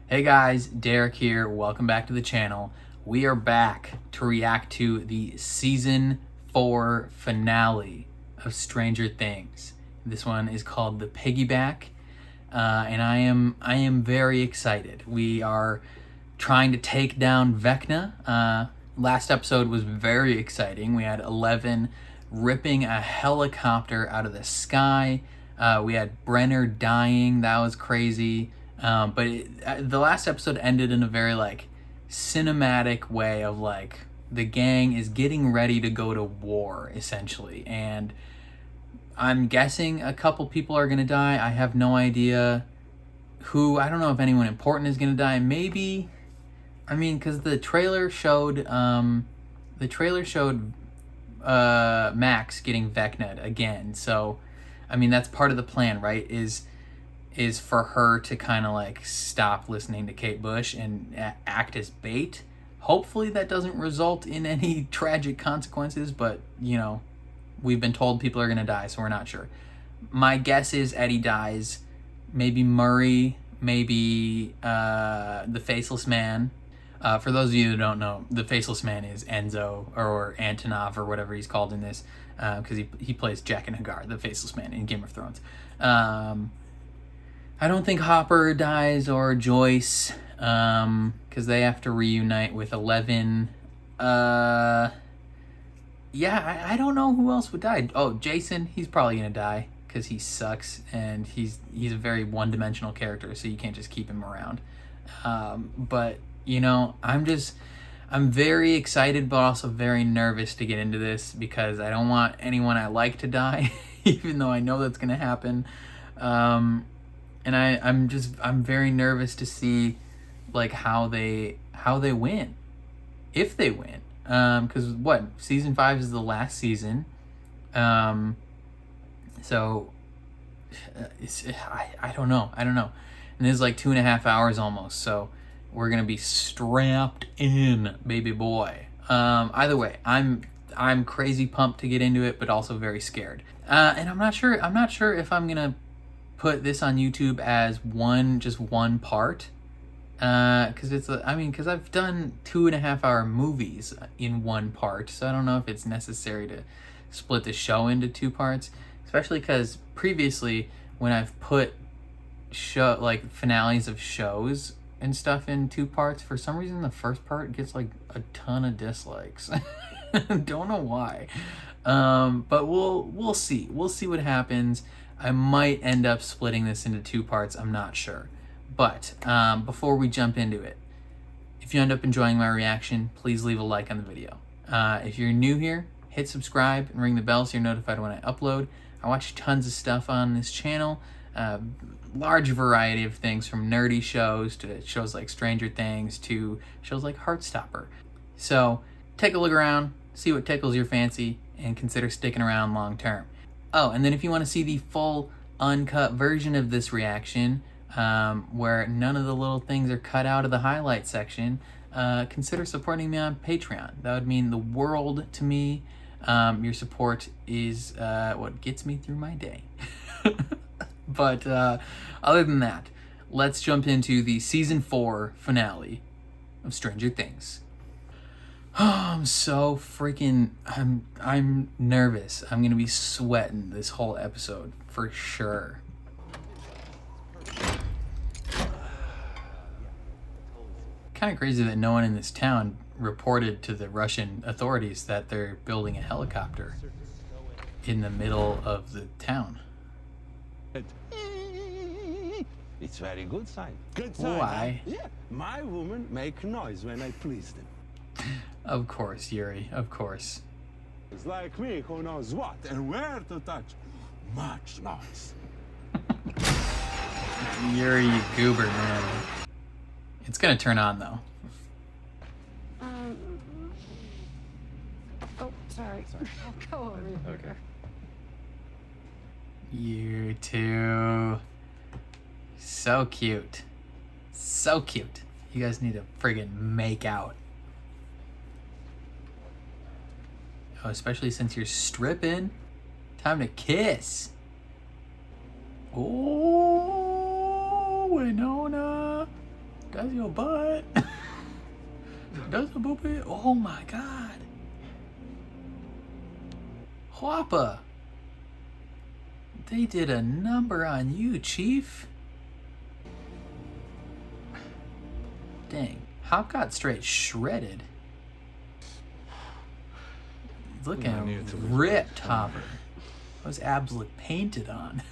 Hey guys, Derek here. Welcome back to the channel. We are back to react to the season 4 finale of Stranger Things. This one is called the Piggyback, and I am very excited. We are trying to take down Vecna. Last episode was very exciting. We had 11 ripping a helicopter out of the sky. We had Brenner dying. That was crazy. The last episode ended in a very cinematic way of the gang is getting ready to go to war essentially, and I'm guessing a couple people are gonna die. I have no idea who. I don't know if anyone important is gonna die. Maybe, because the trailer showed Max getting Vecna'd again. So, that's part of the plan, right? Is for her to kind of stop listening to Kate Bush and act as bait. Hopefully that doesn't result in any tragic consequences, but we've been told people are going to die, so we're not sure. My guess is Eddie dies, maybe Murray, maybe the Faceless Man. For those of you who don't know, the Faceless Man is Enzo or Antonov or whatever he's called in this, because he plays Jack and Hagar, the Faceless Man in Game of Thrones. I don't think Hopper dies or Joyce, because they have to reunite with 11. I don't know who else would die. Oh, Jason, he's probably gonna die because he sucks and he's a very one-dimensional character, so you can't just keep him around. But I'm very excited, but also very nervous to get into this because I don't want anyone I like to die, even though I know that's gonna happen. And I'm very nervous to see how they win, if they win. Because season 5 is the last season. So I don't know. And it's 2.5 hours almost. So we're gonna be strapped in, baby boy. Either way, I'm crazy pumped to get into it, but also very scared. And I'm not sure if I'm gonna put this on YouTube as just one part, because I've done 2.5 hour movies in one part, so I don't know if it's necessary to split the show into 2 parts, especially because previously when I've put finales of shows and stuff in 2 parts, for some reason the first part gets a ton of dislikes. Don't know why. But we'll see what happens. I might end up splitting this into 2 parts, I'm not sure. But before we jump into it, if you end up enjoying my reaction, please leave a like on the video. If you're new here, hit subscribe and ring the bell so you're notified when I upload. I watch tons of stuff on this channel, large variety of things, from nerdy shows to shows like Stranger Things to shows like Heartstopper. So take a look around, see what tickles your fancy, and consider sticking around long term. Oh, and then if you want to see the full uncut version of this reaction, where none of the little things are cut out of the highlight section, consider supporting me on Patreon. That would mean the world to me. Your support is what gets me through my day. But other than that, let's jump into the season 4 finale of Stranger Things. Oh, I'm so freaking, I'm nervous. I'm gonna be sweating this whole episode for sure. Kind of crazy that no one in this town reported to the Russian authorities that they're building a helicopter in the middle of the town. It's very good sign. Good sign. Why? Huh? Yeah, my woman make noise when I please them. Of course, Yuri, of course. It's like me who knows what and where to touch. Much noise. Yuri, you goober, man. It's gonna turn on though. Oh, sorry. I'll go over here. Okay. You two. So cute. So cute. You guys need to friggin' make out. Oh, especially since you're stripping. Time to kiss. Oh, Winona. Does your butt? Does your booty? Oh my god. Whoppa. They did a number on you, Chief. Dang. Hop got straight shredded. He's looking ripped, Hopper. Those abs look painted on.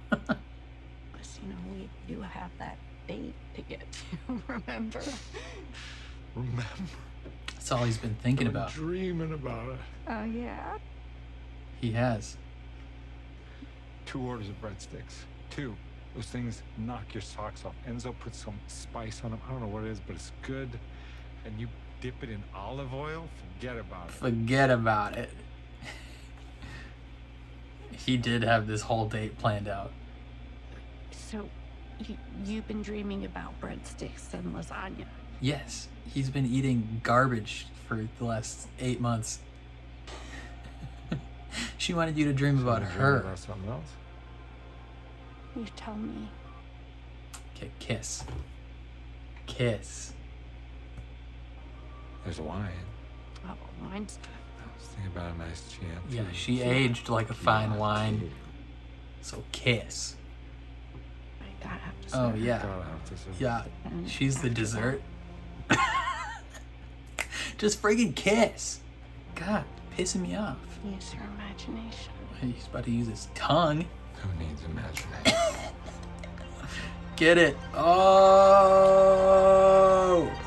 Because, you know, we do have that date to get to, remember? Remember? That's all he's been thinking about. Dreaming about it. Oh, yeah? He has. 2 orders of breadsticks. 2. Those things knock your socks off. Enzo put some spice on them. I don't know what it is, but it's good. And you dip it in olive oil, forget about it. Forget about it. He did have this whole date planned out. So, you've been dreaming about breadsticks and lasagna? Yes, he's been eating garbage for the last 8 months. She wanted you to dream about her. About something else? You tell me. Okay, kiss. Kiss. There's wine. Oh, mine's I was thinking about a nice Chianti. Yeah, she aged like a fine wine. So kiss. I gotta have to Oh say. yeah. Gotta have to say. Yeah, And she's the after dessert. Just friggin' kiss. God, pissing me off. Use your imagination. He's about to use his tongue. Who needs imagination? Get it. Oh,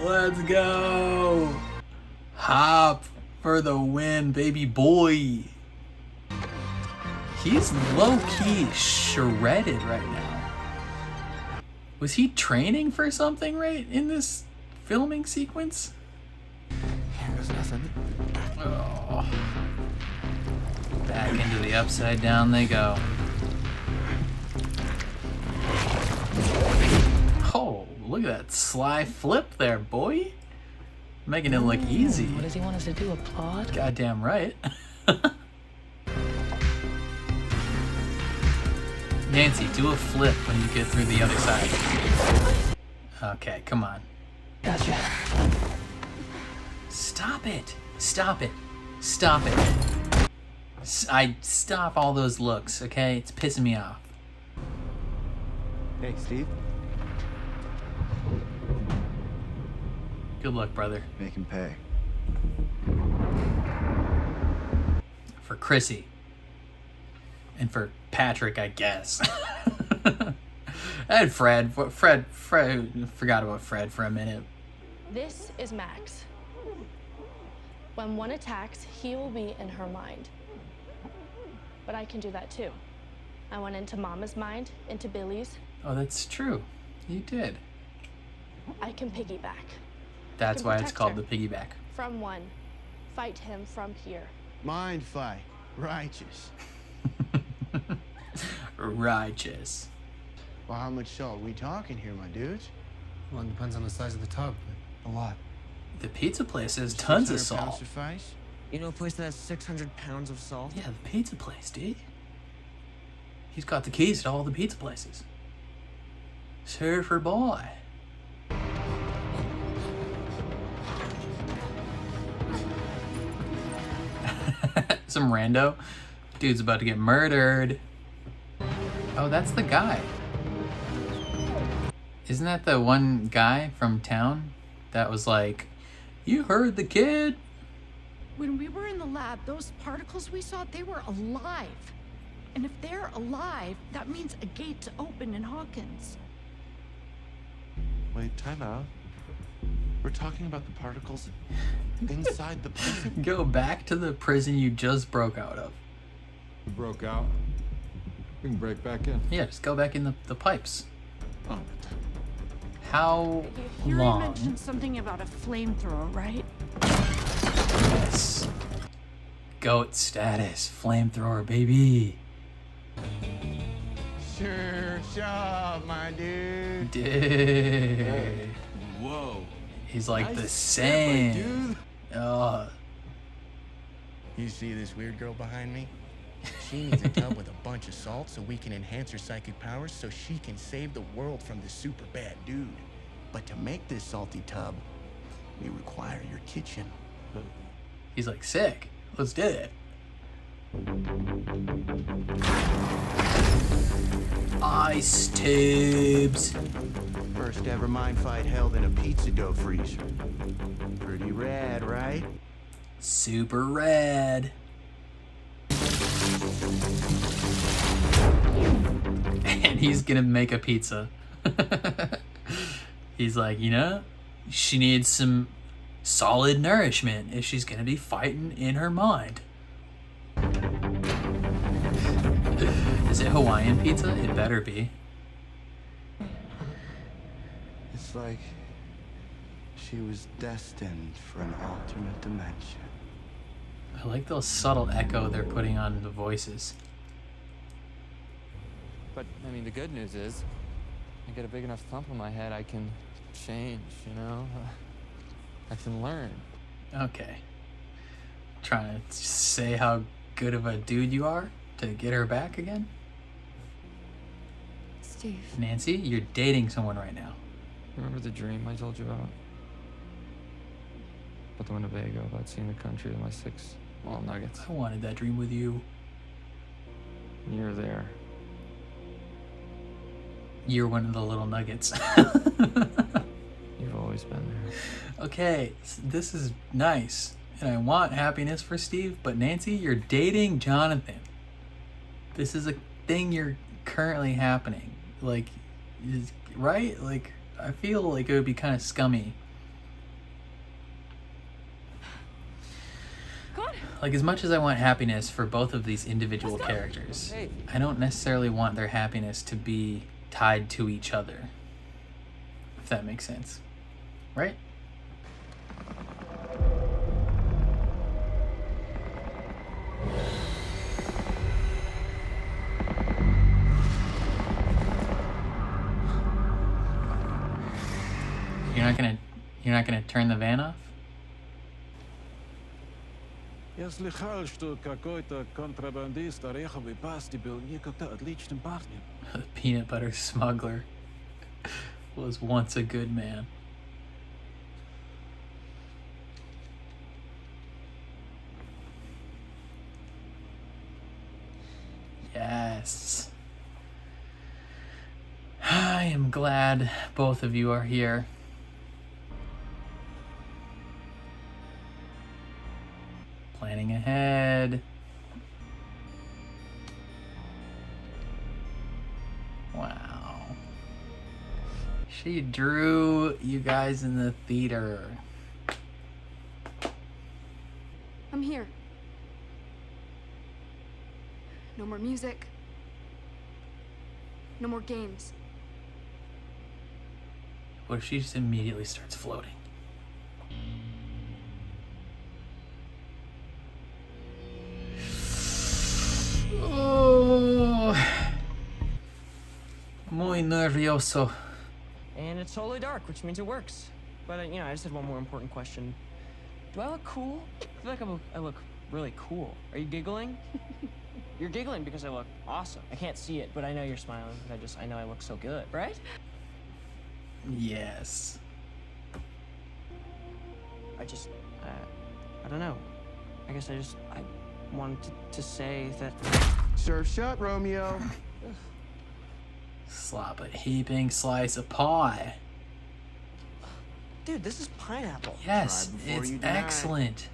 let's go. Hop for the win, baby boy. He's low-key shredded right now. Was he training for something right in this filming sequence? There's nothing. Oh. Back into the upside down they go. Oh, look at that sly flip there, boy. Making it look easy. What does he want us to do? Applaud? Goddamn right. Nancy, do a flip when you get through the other side. Okay, come on. Gotcha. Stop it. Stop it. Stop it. I stop all those looks, okay? It's pissing me off. Hey, Steve. Good luck, brother. Make him pay. For Chrissy. And for Patrick, I guess. And Fred. Fred. Forgot about Fred for a minute. This is Max. When one attacks, he will be in her mind. But I can do that too. I went into Mama's mind, into Billy's. Oh, that's true. You did. I can piggyback. That's can why it's protect called her. the piggyback. From one. Fight him from here. Mind fight. Righteous. Righteous. Well, how much salt are we talking here, my dudes? Well, it depends on the size of the tub, but a lot. The pizza place has tons of 600 pounds salt. suffice? You know a place that has 600 pounds of salt? Yeah, the pizza place, dude. He's got the keys to all the pizza places. Surfer boy. Some rando. Dude's about to get murdered. Oh, that's the guy. Isn't that the one guy from town that was like, you heard the kid? When we were in the lab, those particles we saw, they were alive. And if they're alive, that means a gate's open in Hawkins. Wait, time out. We're talking about the particles inside the prison? Go back to the prison you just broke out of. We broke out. We can break back in. Yeah, just go back in the pipes. Oh, How You long? mentioned something about a flamethrower, right? Yes. Goat status. Flamethrower, baby. Sure, shove, my dude. Dude. whoa. He's like the Nice same. dude. Oh, You see this weird girl behind me? She needs a tub with a bunch of salt so we can enhance her psychic powers so she can save the world from this super bad dude. But to make this salty tub, we require your kitchen. He's like, sick. Let's do it. Ice tubes. First ever mind fight held in a pizza dough freezer. Pretty rad, right? Super rad. And he's gonna make a pizza. He's like, you know, she needs some solid nourishment if she's gonna be fighting in her mind. Is it Hawaiian pizza? It better be. It's like she was destined for an alternate dimension. I like the subtle echo they're putting on the voices. But, I mean, the good news is, I get a big enough thump on my head, I can change, you know? I can learn. Okay. Trying to say how good of a dude you are to get her back again? Steve. Nancy, you're dating someone right now. Remember the dream I told you about? About the Winnebago, about seeing the country with my 6 small nuggets. I wanted that dream with you. You're there. You're one of the little nuggets. You've always been there. Okay, this is nice. And I want happiness for Steve, but Nancy, you're dating Jonathan. This is a thing you're currently happening. Like, right? Like, I feel like it would be kind of scummy. God. Like, as much as I want happiness for both of these individual characters, Hey. I don't necessarily want their happiness to be tied to each other. If that makes sense. Right? You're not gonna turn the van off? Я слыхал, что какой-то контрабандист ореховой пасты был некогда отличным парнем. The peanut butter smuggler was once a good man. Yes. I am glad both of you are here. Planning ahead. Wow. She drew you guys in the theater. I'm here. No more music. No more games. What if she just immediately starts floating? Oh, muy nervioso. And it's totally dark, which means it works. But, you know, I just had one more important question. Do I look cool? I feel like I look really cool. Are you giggling? You're giggling because I look awesome. I can't see it, but I know you're smiling because I know I look so good, right? Yes. I don't know. I guess I wanted to say that... Serve shut, Romeo. Slap a heaping slice of pie. Dude, this is pineapple. Yes, Try before it's you deny. excellent.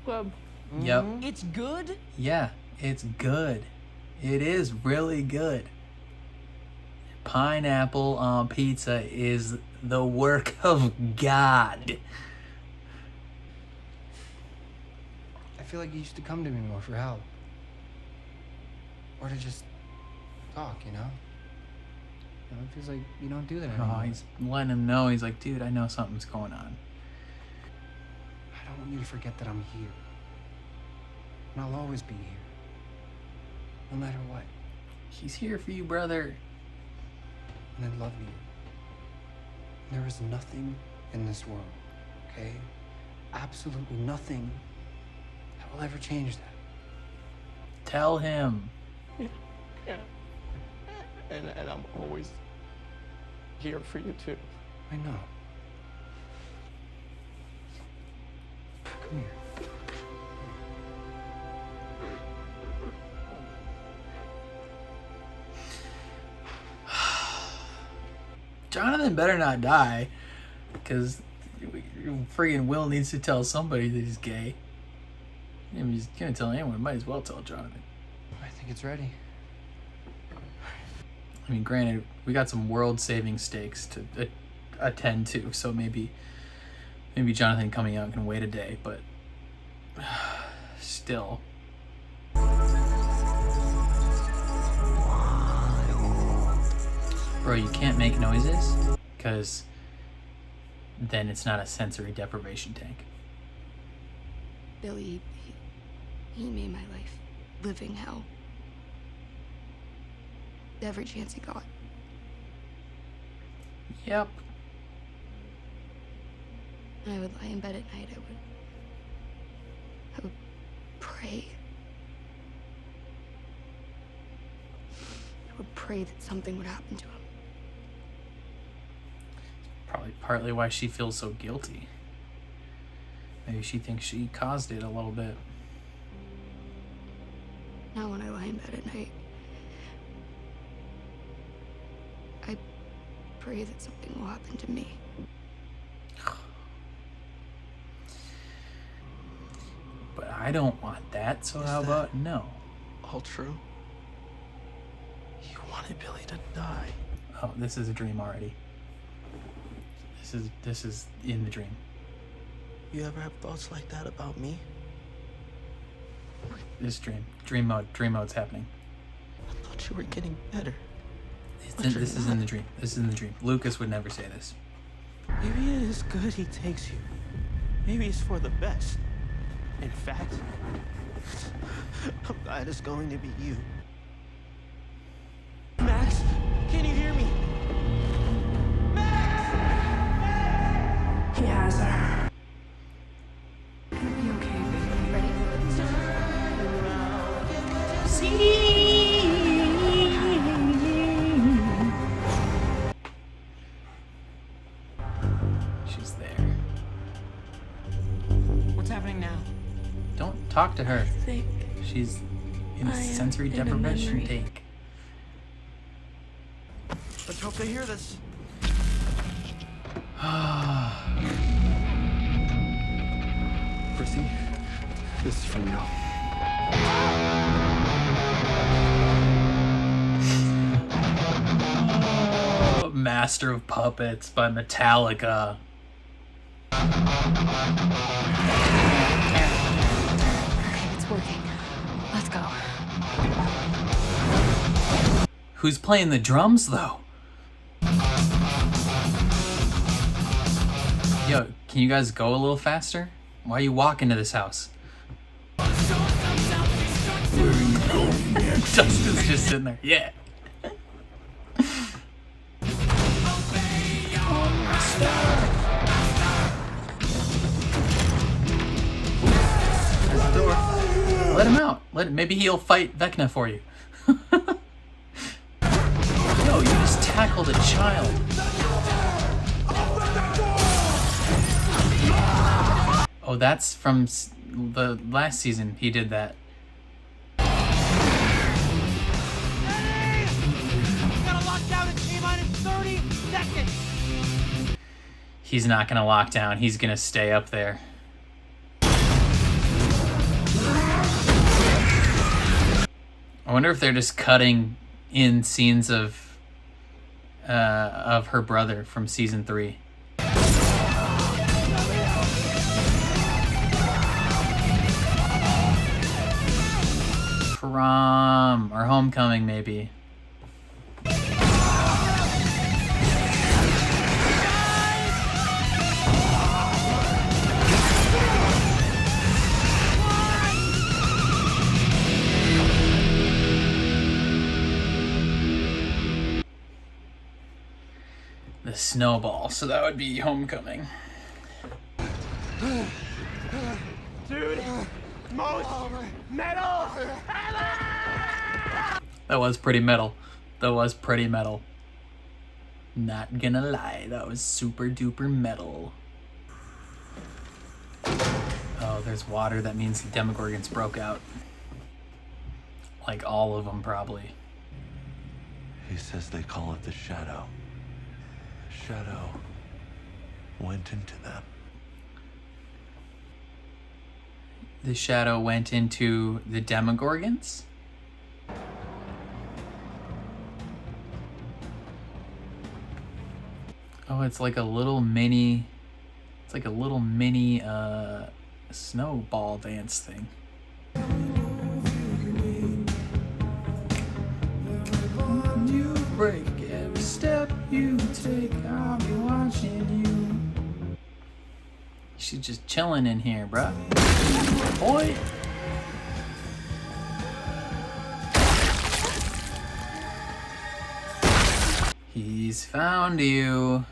Club. Yep. It's good? Yeah, it's good. It is really good. Pineapple on pizza is the work of God. I feel like you used to come to me more for help. Or to just talk, you know? You know, it feels like you don't do that Oh, anymore. he's letting him know. He's like, dude, I know something's going on. I don't want you to forget that I'm here. And I'll always be here. No matter what. He's here for you, brother. And I love you. There is nothing in this world, okay? Absolutely nothing that will ever change that. Tell him. And I'm always here for you too. I know. Come here. Jonathan better not die, because friggin' Will needs to tell somebody that he's gay. If he's gonna tell anyone, might as well tell Jonathan. I think it's ready. I mean, granted, we got some world-saving stakes to attend to, so maybe Jonathan coming out can wait a day, but still. Bro, you can't make noises, because then it's not a sensory deprivation tank. Billy, he made my life living hell. Every chance he got. Yep. I would lie in bed at night. I would pray. I would pray that something would happen to him. Probably partly why she feels so guilty. Maybe she thinks she caused it a little bit. Now when I lie in bed at night, I pray that something will happen to me. But I don't want that, so how about no? All true? You wanted Billy to die. Oh, this is a dream already. This is in the dream. You ever have thoughts like that about me? This dream mode's happening. I thought you were getting better. This is in the dream. This is in the dream. Lucas would never say this. Maybe it is good he takes you. Maybe it's for the best. In fact, I'm glad it's going to be you. Max, can you hear me? He has her. It'll be okay, baby. Ready? She's there. What's happening now? Don't talk to her. Think She's in a I am sensory in a deprivation memory. tank. Let's hope they hear this. Chrissy, this is from you. Master of Puppets by Metallica. Okay, it's working. Let's go. Who's playing the drums though? Yo, can you guys go a little faster? Why are you walking to this house? Dustin's just sitting there. Yeah. There's the door. Let him out. Maybe he'll fight Vecna for you. Yo, you just tackled a child. Oh, that's from the last season. He did that. He's not gonna lock down. He's gonna stay up there. I wonder if they're just cutting in scenes of her brother from season 3. Prom or homecoming, maybe. The snowball, so that would be homecoming. Dude, most metal. That was pretty metal. That was pretty metal. Not gonna lie, that was super duper metal. Oh, there's water. That means the Demogorgons broke out. Like all of them, probably. He says they call it the shadow. The shadow went into them. The shadow went into the Demogorgons? Oh, it's like a little mini... It's like a little mini, snowball dance thing. You break every step you take, I'll be watching you. She's just chilling in here, bruh. Boy! He's found you.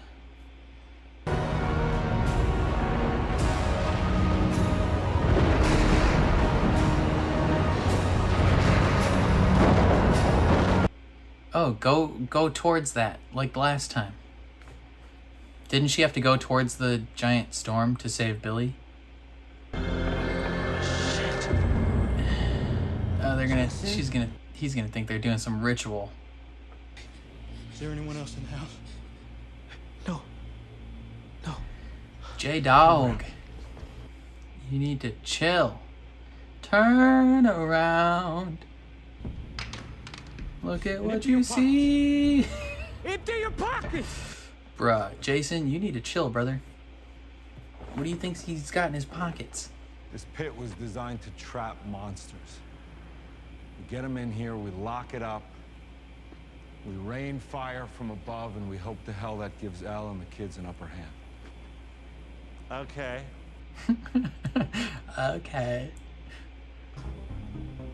Oh, go towards that, like last time. Didn't she have to go towards the giant storm to save Billy? Oh, he's gonna think they're doing some ritual. Is there anyone else in the house? No. No. J-Dog. You need to chill. Turn around. Look at what you see. Empty your pockets! Bruh, Jason, you need to chill, brother. What do you think he's got in his pockets? This pit was designed to trap monsters. We get them in here, we lock it up, we rain fire from above, and we hope to hell that gives Elle and the kids an upper hand. Okay. Okay.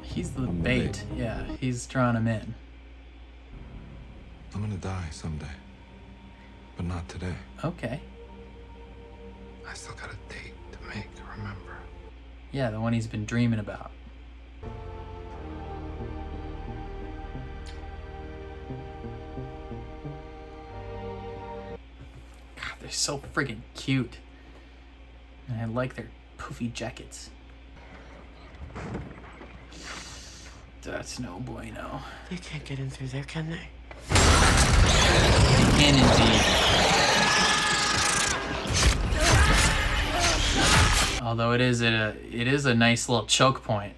He's the bait. Yeah, he's drawing him in. I'm gonna die someday, but not today. Okay. I still got a date to make, remember? Yeah, the one he's been dreaming about. God, they're so friggin' cute. And I like their poofy jackets. That's no bueno. They can't get in through there, can they? They can indeed. Although it is a nice little choke point.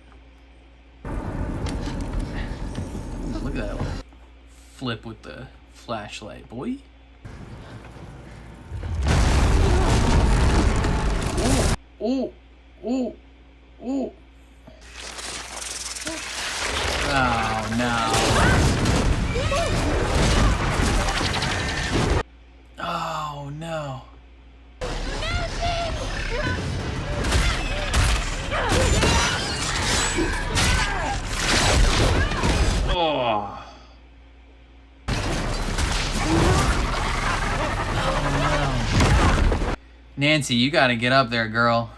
Look at that little flip with the flashlight, boy. Oh, oh, oh. Oh no. Oh no. Oh. Oh no. Nancy, you gotta get up there, girl.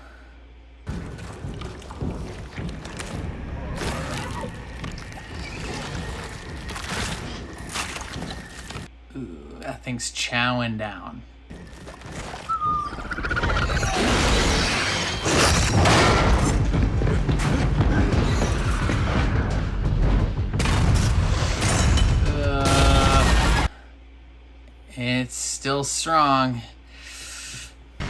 That thing's chowing down. It's still strong. Ooh,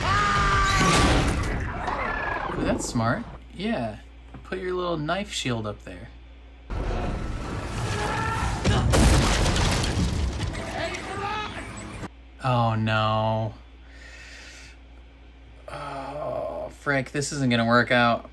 that's smart. Yeah. Put your little knife shield up there. Oh no. Oh, frick, this isn't gonna work out.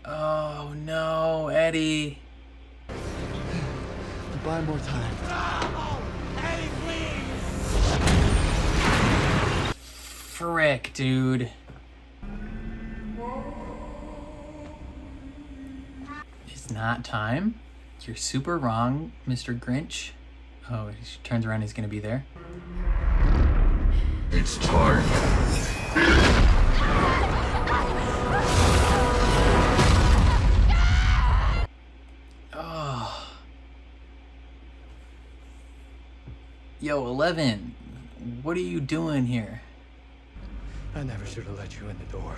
Oh no, Eddie. Buy more time. Frick, dude. It's not time. You're super wrong, Mr. Grinch. Oh, she turns around, he's gonna be there. It's time. Oh. Yo, 11. What are you doing here? I never should have let you in the door.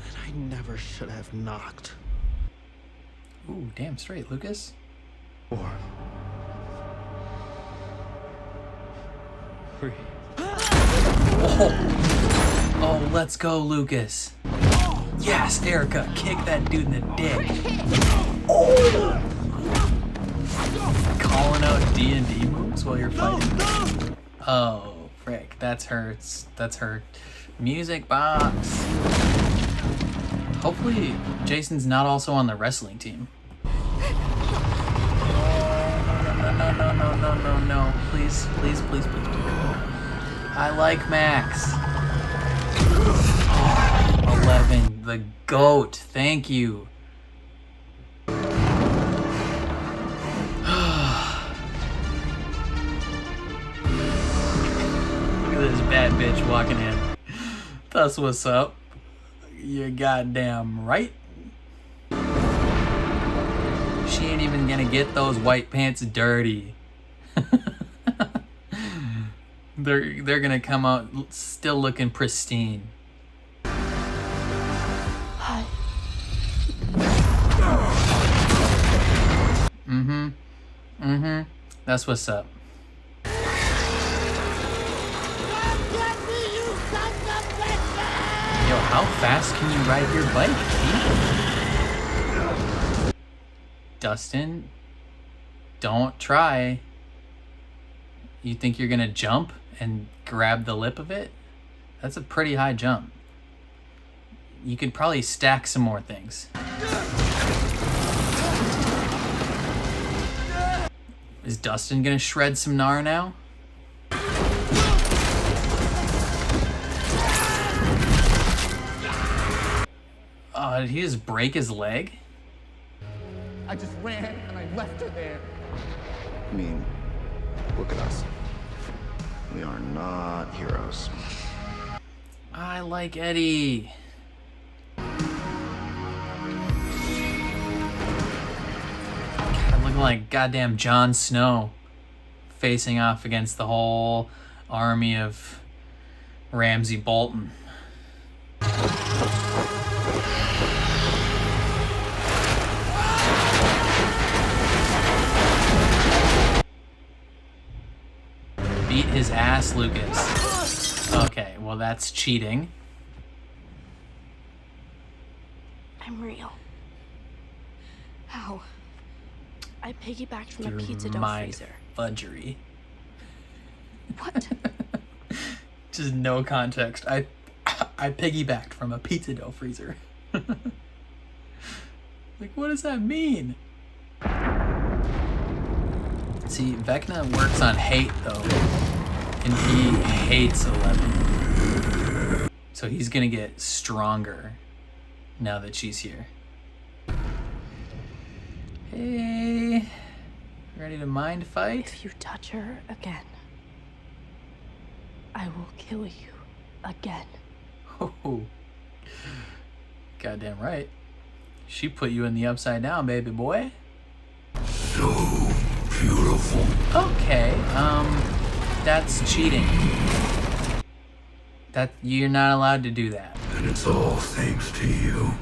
And I never should have knocked. Ooh, damn straight, Lucas. Or... Free. Oh, let's go, Lucas. Yes, Erica, kick that dude in the dick. Oh. Calling out D&D moves while you're fighting. Oh, frick, that's her music box. Hopefully, Jason's not also on the wrestling team. No. Please. I like Max. Oh, 11, the GOAT. Thank you. Look at this bad bitch walking in. That's what's up. You're goddamn right. She ain't even gonna get those white pants dirty. They're gonna come out still looking pristine. Hi. That's what's up. Yo, how fast can you ride your bike, Pete? Dustin, don't try. You think you're gonna jump and grab the lip of it? That's a pretty high jump. You could probably stack some more things. Is Dustin gonna shred some gnar now? Oh, did he just break his leg? I just ran and I left her there. I mean, look at us. We are not heroes. I like Eddie. God, looking like goddamn Jon Snow facing off against the whole army of Ramsay Bolton. Beat his ass, Lucas. Okay, well that's cheating. I'm real. How? I piggybacked from a Through pizza dough mind freezer. fudgery. What? Just no context. I piggybacked from a pizza dough freezer. Like, what does that mean? See, Vecna works on hate, though. And he hates 11. So he's gonna get stronger now that she's here. Hey, ready to mind fight? If you touch her again, I will kill you again. Oh, goddamn right. She put you in the upside down, baby boy. So beautiful. Okay, that's cheating. That you're not allowed to do that. And it's all thanks to you.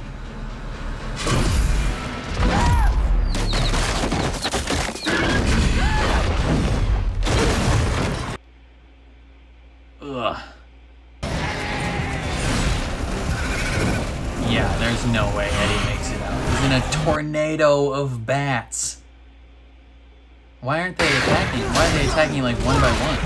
Ugh. Yeah, there's no way Eddie makes it out. He's in a tornado of bats. Why aren't they attacking? Why are they attacking like one by one?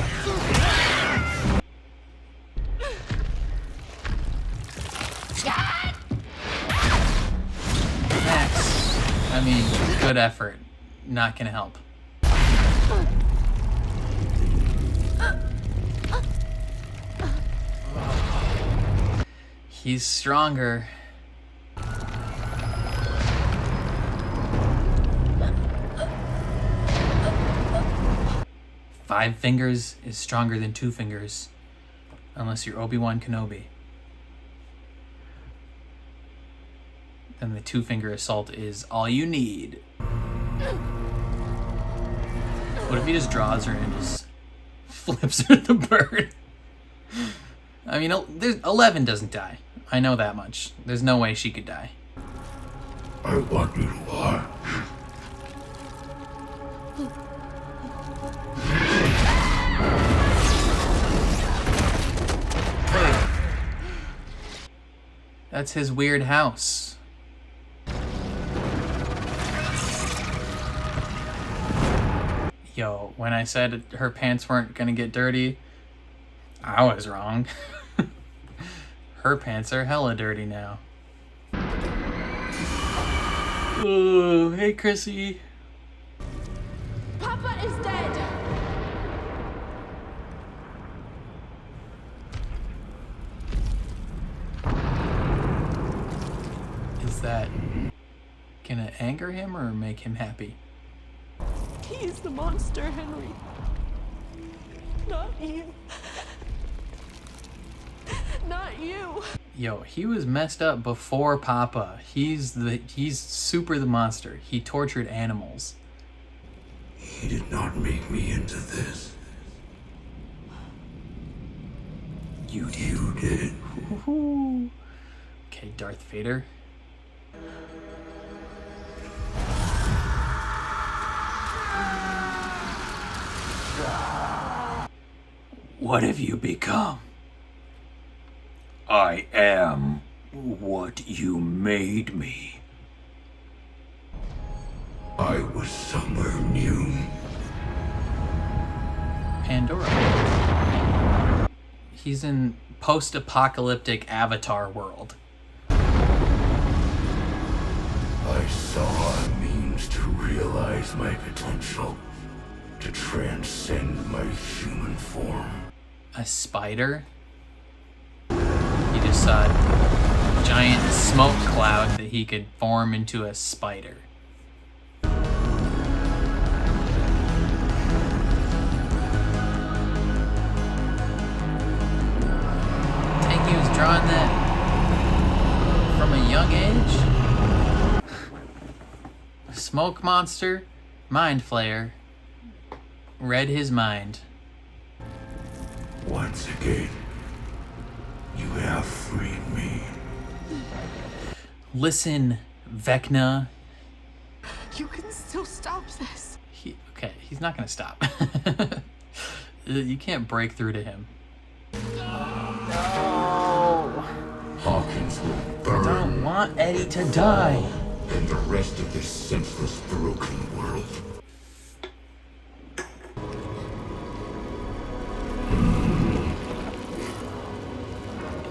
Max, I mean, good effort. Not gonna help. He's stronger. 5 fingers is stronger than 2 fingers. Unless you're Obi-Wan Kenobi. Then the 2-finger assault is all you need. What if he just draws her and just flips her the bird? I mean, 11 doesn't die. I know that much. There's no way she could die. I want you to watch. That's his weird house. Yo, when I said her pants weren't gonna get dirty, I was wrong. Her pants are hella dirty now. Oh, hey Chrissy. Papa is dead! Is that gonna anger him or make him happy? He's the monster, Henry. Not you. Not you. Yo, he was messed up before Papa. He's super the monster. He tortured animals. He did not make me into this. You did. You did. Okay, Darth Vader. What have you become? I am what you made me. I was somewhere new. Pandora. He's in post-apocalyptic Avatar world. I saw a means to realize my potential, to transcend my human form. A spider? He just saw a giant smoke cloud that he could form into a spider. Think he was drawing that from a young age? A smoke monster, mind flayer, read his mind. Once again, you have freed me. Listen, Vecna. You can still stop this. Okay, he's not gonna stop. You can't break through to him. No. Hawkins will burn. I don't want Eddie to die. And the rest of this senseless, broken world.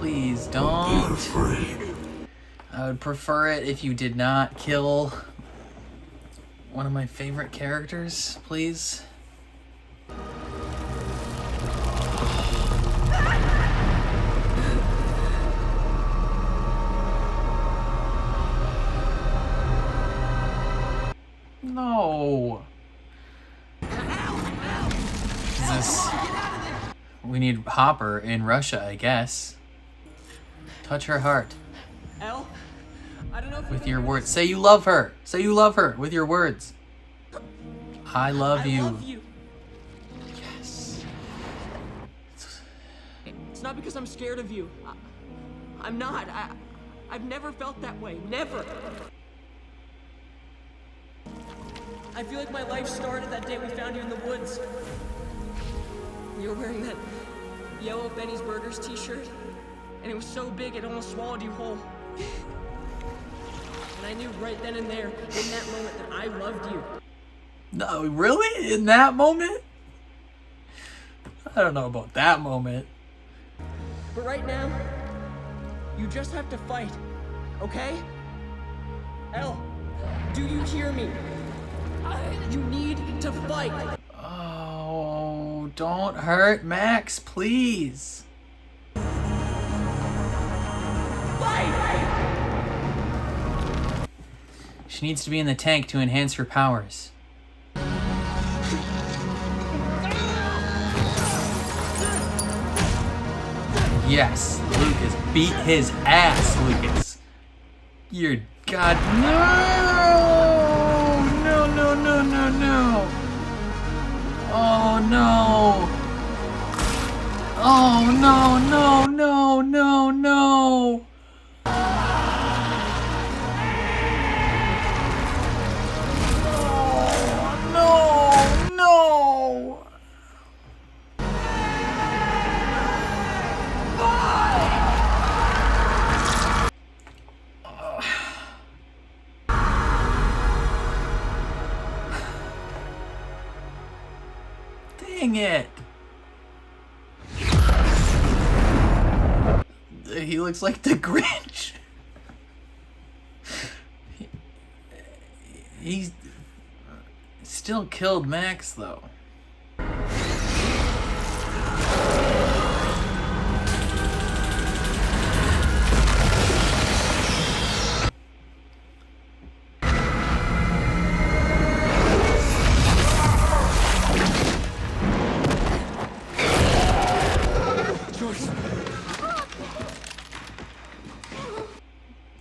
Please Don't don't. be afraid. I would prefer it if you did not kill one of my favorite characters, please. No. We need Hopper in Russia, I guess. Touch her heart. Elle, I don't know if With your words. Say you love her. Say you love her with your words. I love you. I love you. Yes. It's not because I'm scared of you. I'm not. I've never felt that way. Never. I feel like my life started that day we found you in the woods. You were wearing that yellow Benny's Burgers t-shirt, and it was so big it almost swallowed you whole. And I knew right then and there, in that moment, that I loved you. No, really? In that moment? I don't know about that moment. But right now, you just have to fight, okay? Elle, do you hear me? You need to fight. Oh, don't hurt Max, please. She needs to be in the tank to enhance her powers. Yes, Lucas, beat his ass, Lucas. You're God. No! No, no, no, no, no. Oh, no. Oh, no, no, no, no, no. Oh, no, no. Dang it. He looks like the Grinch. He's still killed Max, though.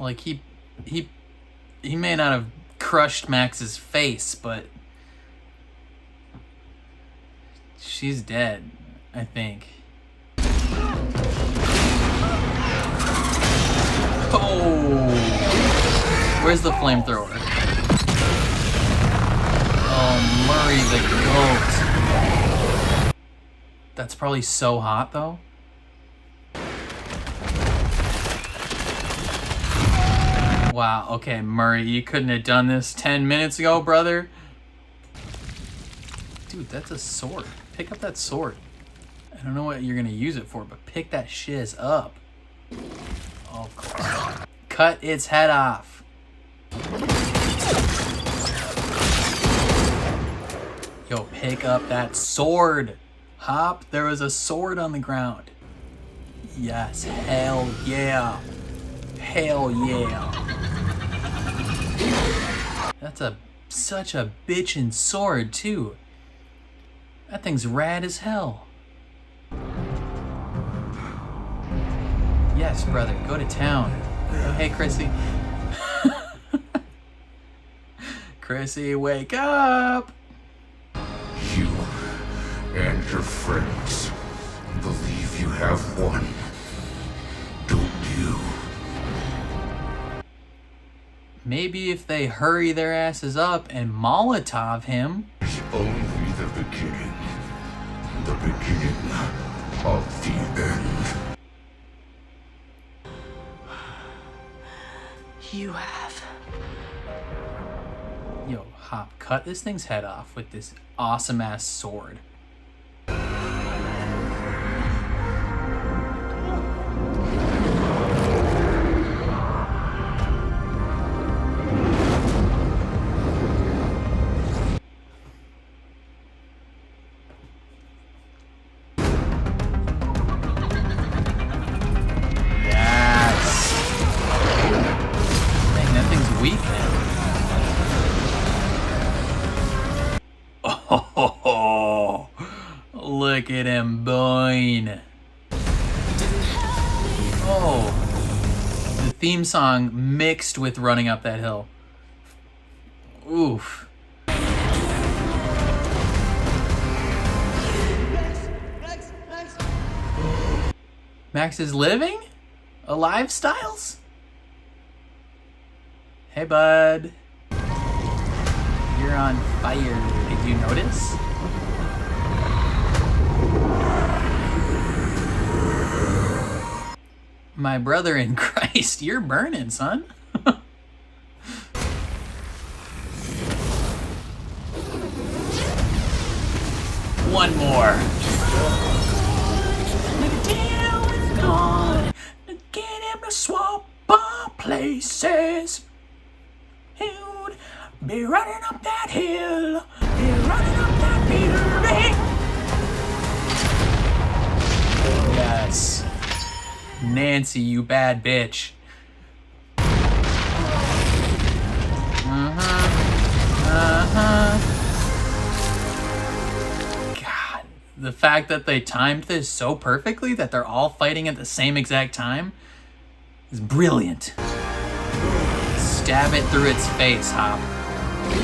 Like he may not have crushed Max's face, but she's dead, I think. Oh! Where's the flamethrower? Oh, Murray the goat. That's probably so hot, though. Wow, okay, Murray, you couldn't have done this 10 minutes ago, brother. Dude, that's a sword. Pick up that sword. I don't know what you're gonna use it for, but pick that shiz up. Oh, of course. Cut its head off. Yo, pick up that sword. Hop, there was a sword on the ground. Yes, hell yeah. Hell yeah. That's such a bitchin' sword, too. That thing's rad as hell. Yes, brother, go to town. Oh, hey, Chrissy. Chrissy, wake up! You and your friends believe you have won, don't you? Maybe if they hurry their asses up and Molotov him. It's only the beginning. The beginning of the end. You have. Yo, Hop, cut this thing's head off with this awesome ass sword. Oh, look at him burn. Oh, the theme song mixed with running up that hill. Oof. Max is living? Alive Styles? Hey, bud. You're on fire. Did you notice? My brother in Christ, you're burning, son. One more. The deal is gone. Get him to swap our places. He'd be running up that hill. Be running up that building. Yes. Nancy, you bad bitch. God, the fact that they timed this so perfectly that they're all fighting at the same exact time is brilliant. Stab it through its face, Hop.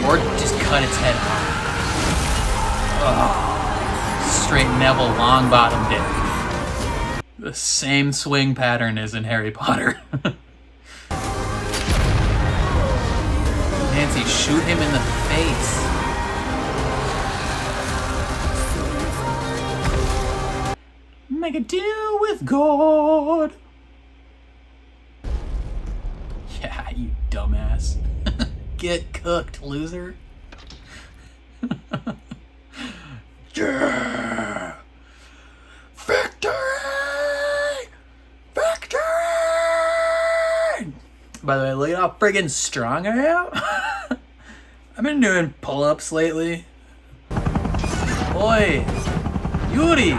Or just cut its head off. Ugh. Straight Neville Longbottom dick. The same swing pattern as in Harry Potter. Nancy, shoot him in the face. Make a deal with God. Yeah, you dumbass. Get cooked, loser. Yeah! Victory! Victory! By the way, look at how friggin' strong I am. I've been doing pull-ups lately. Oi! Yuri!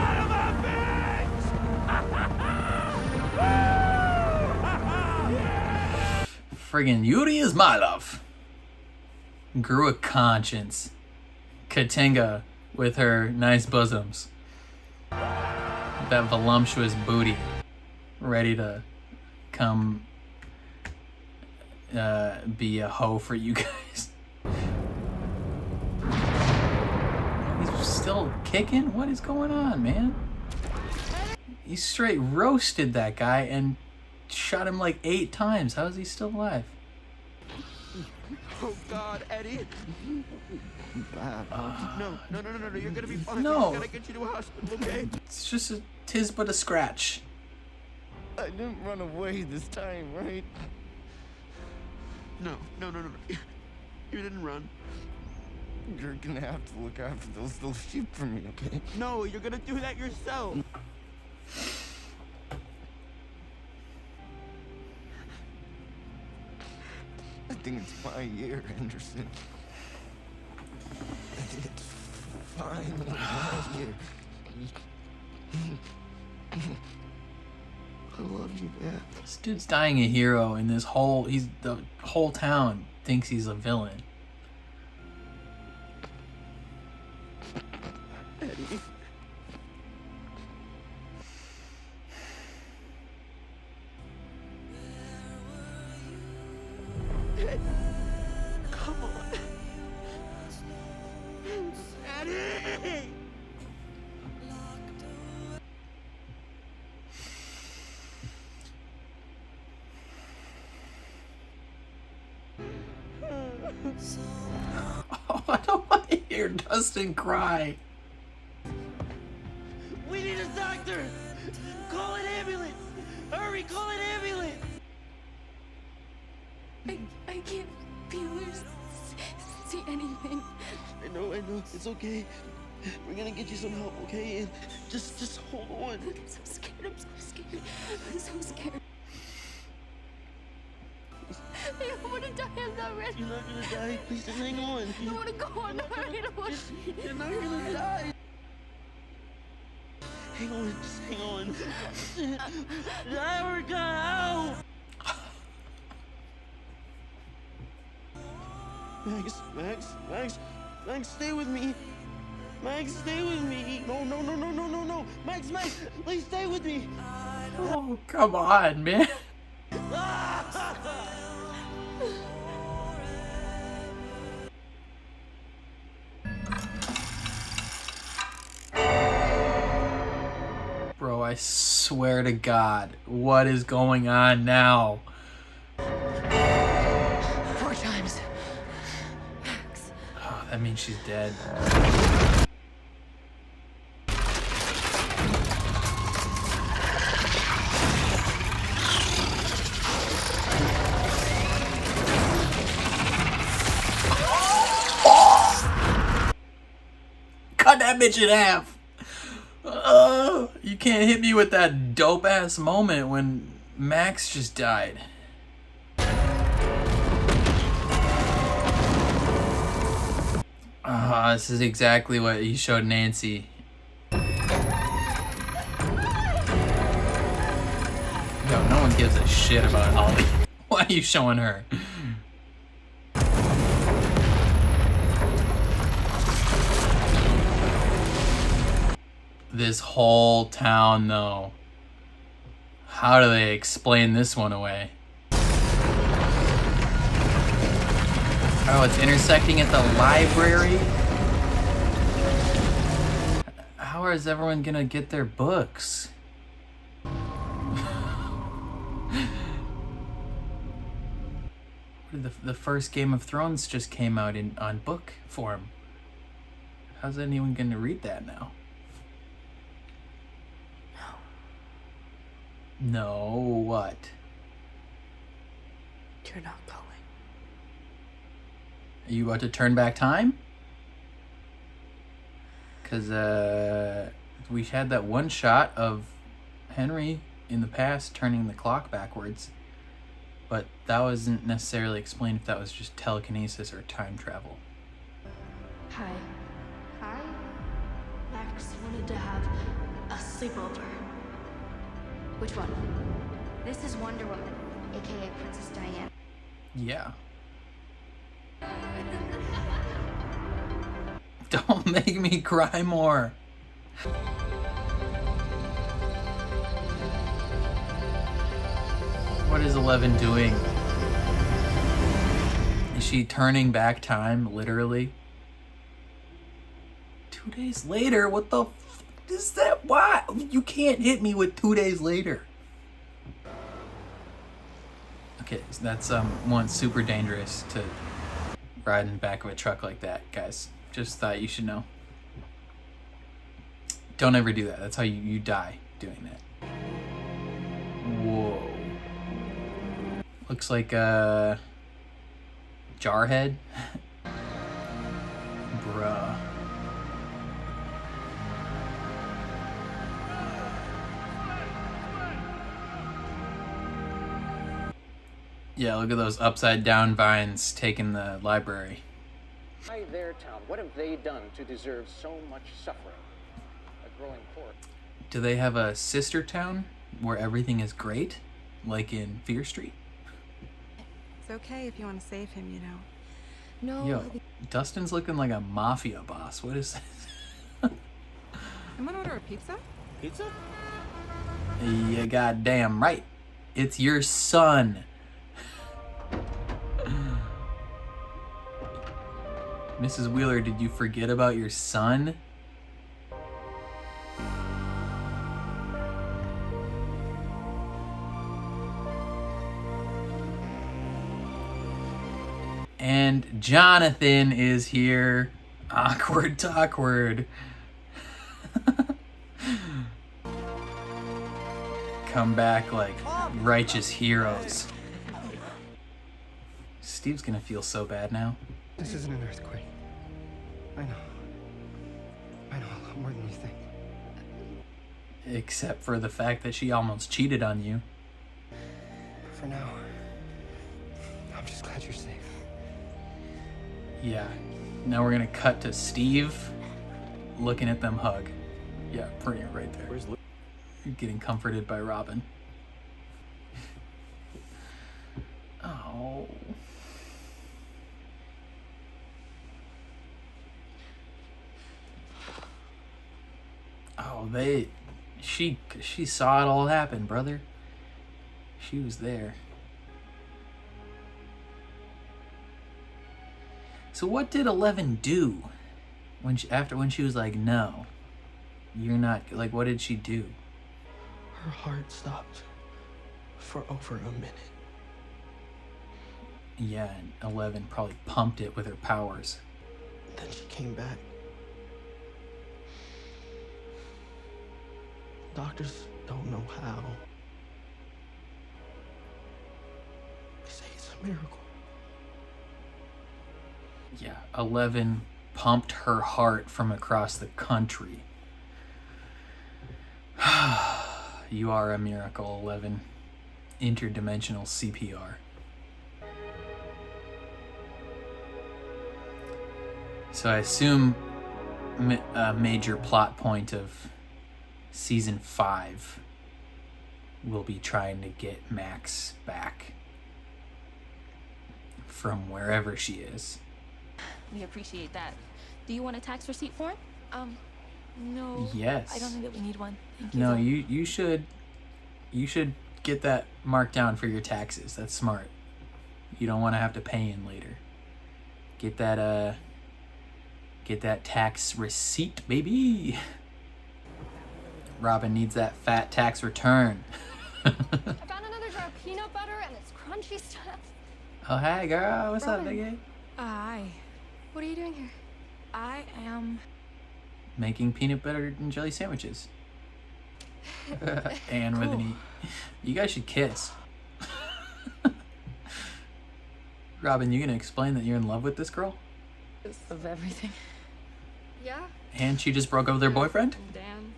Friggin' Yuri is my love. Grew a conscience. Katinga with her nice bosoms. That voluptuous booty. Ready to come be a hoe for you guys. He's still kicking? What is going on, man? He straight roasted that guy and shot him like 8 times. How is he still alive? Oh God, Eddie! No, you're gonna be fine. No. I'm gonna get you to a hospital, okay? It's just tis but a scratch. I didn't run away this time, right? No. You didn't run. You're gonna have to look after those little sheep for me, okay? No, you're gonna do that yourself. I think it's my year, Anderson. I think it's finally my year. I love you, man. This dude's dying a hero, and the whole town thinks he's a villain. Eddie. Come on. Eddie! Oh, I don't want to hear Dustin cry. We need a doctor! Call an ambulance! Hurry, call an ambulance! I can't feel or see anything. I know, it's okay. We're gonna get you some help, okay? And just hold on. I'm so scared, I'm so scared. I don't want to die, I'm not ready. You're not gonna die. Please just hang on. I want to go on, I don't want to. You're not gonna die. Hang on, just hang on. We're gonna help. Max, stay with me. Max, stay with me. No. Max, please stay with me. Oh, come on, man. Bro, I swear to God, what is going on now? 4 times. Max. Oh, that means she's dead. Cut that bitch in half. You can't hit me with that dope ass moment when Max just died. This is exactly what he showed Nancy. Yo, no one gives a shit about Holly. Why are you showing her? This whole town, though. How do they explain this one away? Oh, it's intersecting at the library? How is everyone gonna get their books? The first Game of Thrones just came out on book form. How's anyone gonna read that now? No, what? You're not going. Are you about to turn back time? Because we had that one shot of Henry in the past turning the clock backwards, but that wasn't necessarily explained if that was just telekinesis or time travel. Hi. Hi. Max wanted to have a sleepover. Which one? This is Wonder Woman, aka Princess Diana. Yeah. Don't make me cry more. What is 11 doing? Is she turning back time, literally? 2 days later? What the f is that? Why? You can't hit me with 2 days later. Okay, so that's one, super dangerous to ride in the back of a truck like that, guys. Just thought you should know. Don't ever do that. That's how you die doing that. Whoa. Looks like a Jarhead. Bruh. Yeah, look at those upside down vines taking the library. By their town, what have they done to deserve so much suffering? A growing court. Do they have a sister town where everything is great? Like in Fear Street? It's okay if you want to save him, you know. No. Yo, Dustin's looking like a mafia boss. What is this? I'm gonna order a pizza. Pizza? You goddamn right. It's your son. Mrs. Wheeler, did you forget about your son? And Jonathan is here. Awkward talkward. Come back like righteous heroes. Steve's gonna feel so bad now. This isn't an earthquake. I know. I know a lot more than you think. Except for the fact that she almost cheated on you. But for now, I'm just glad you're safe. Yeah. Now we're gonna cut to Steve looking at them hug. Yeah, putting it right there. Where's Luke? Getting comforted by Robin. Oh. Oh, she saw it all happen, brother. She was there. So what did 11 do when she was like, no, you're not, like, what did she do? Her heart stopped for over a minute. Yeah, and 11 probably pumped it with her powers. Then she came back. Doctors don't know how. They say it's a miracle. Yeah, 11 pumped her heart from across the country. You are a miracle, 11. Interdimensional CPR. So I assume a major plot point of season 5 will be trying to get Max back from wherever she is. We appreciate that. Do you want a tax receipt form? No. Yes. I don't think that we need one. Thank you. No, though. you should get that marked down for your taxes. That's smart. You don't want to have to pay in later. Get that tax receipt, baby. Robin needs that fat tax return. I found another jar of peanut butter and it's crunchy stuff. Oh, hey, girl. What's up, Robin. nigga? Hi. What are you doing here? I am... Making peanut butter and jelly sandwiches. And with an E. You guys should kiss. Robin, you gonna explain that you're in love with this girl? Of everything. Yeah? And she just broke up with her boyfriend? Dan.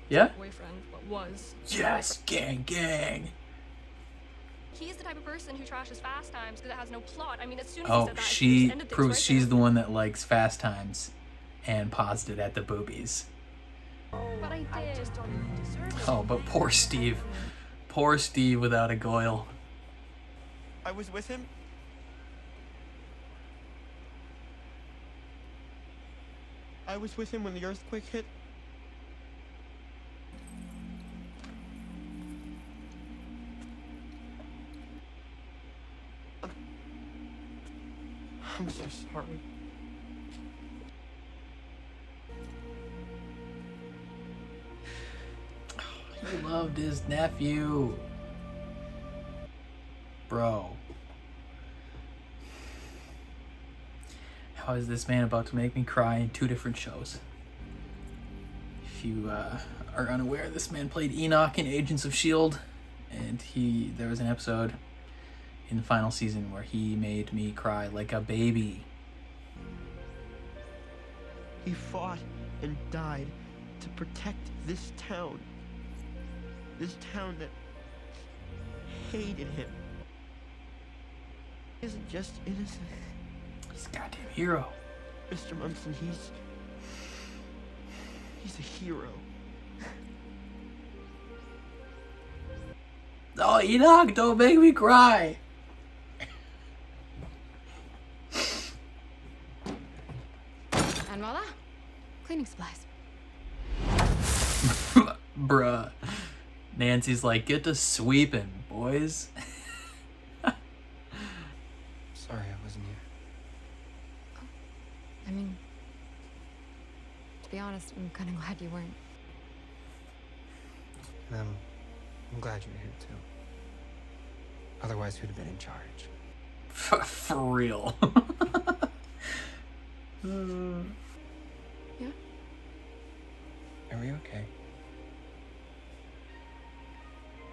Yeah? Boyfriend, but was. Yes, gang, gang. He's the type of person who trashes Fast Times because it has no plot. I mean, as soon as he Oh, said that, he she just ended things proves right she's there. the one that likes Fast Times and paused it at the boobies. But I did. Oh, but poor Steve. Poor Steve without a Goyle. I was with him. I was with him when the earthquake hit. I'm so sorry. He loved his nephew. Bro. How is this man about to make me cry in 2 different shows? If you are unaware, this man played Enoch in Agents of S.H.I.E.L.D. And there was an episode in the final season where he made me cry like a baby. He fought and died to protect this town. This town that hated him. He isn't just innocent. He's a goddamn hero. Mr. Munson, he's a hero. Oh, Enoch, don't make me cry. And voila, cleaning supplies. Bruh. Nancy's like, get to sweeping, boys. Sorry I wasn't here. I mean, to be honest, I'm kind of glad you weren't. And I'm glad you're here too. Otherwise, who'd have been in charge? For real. Yeah? Are we okay?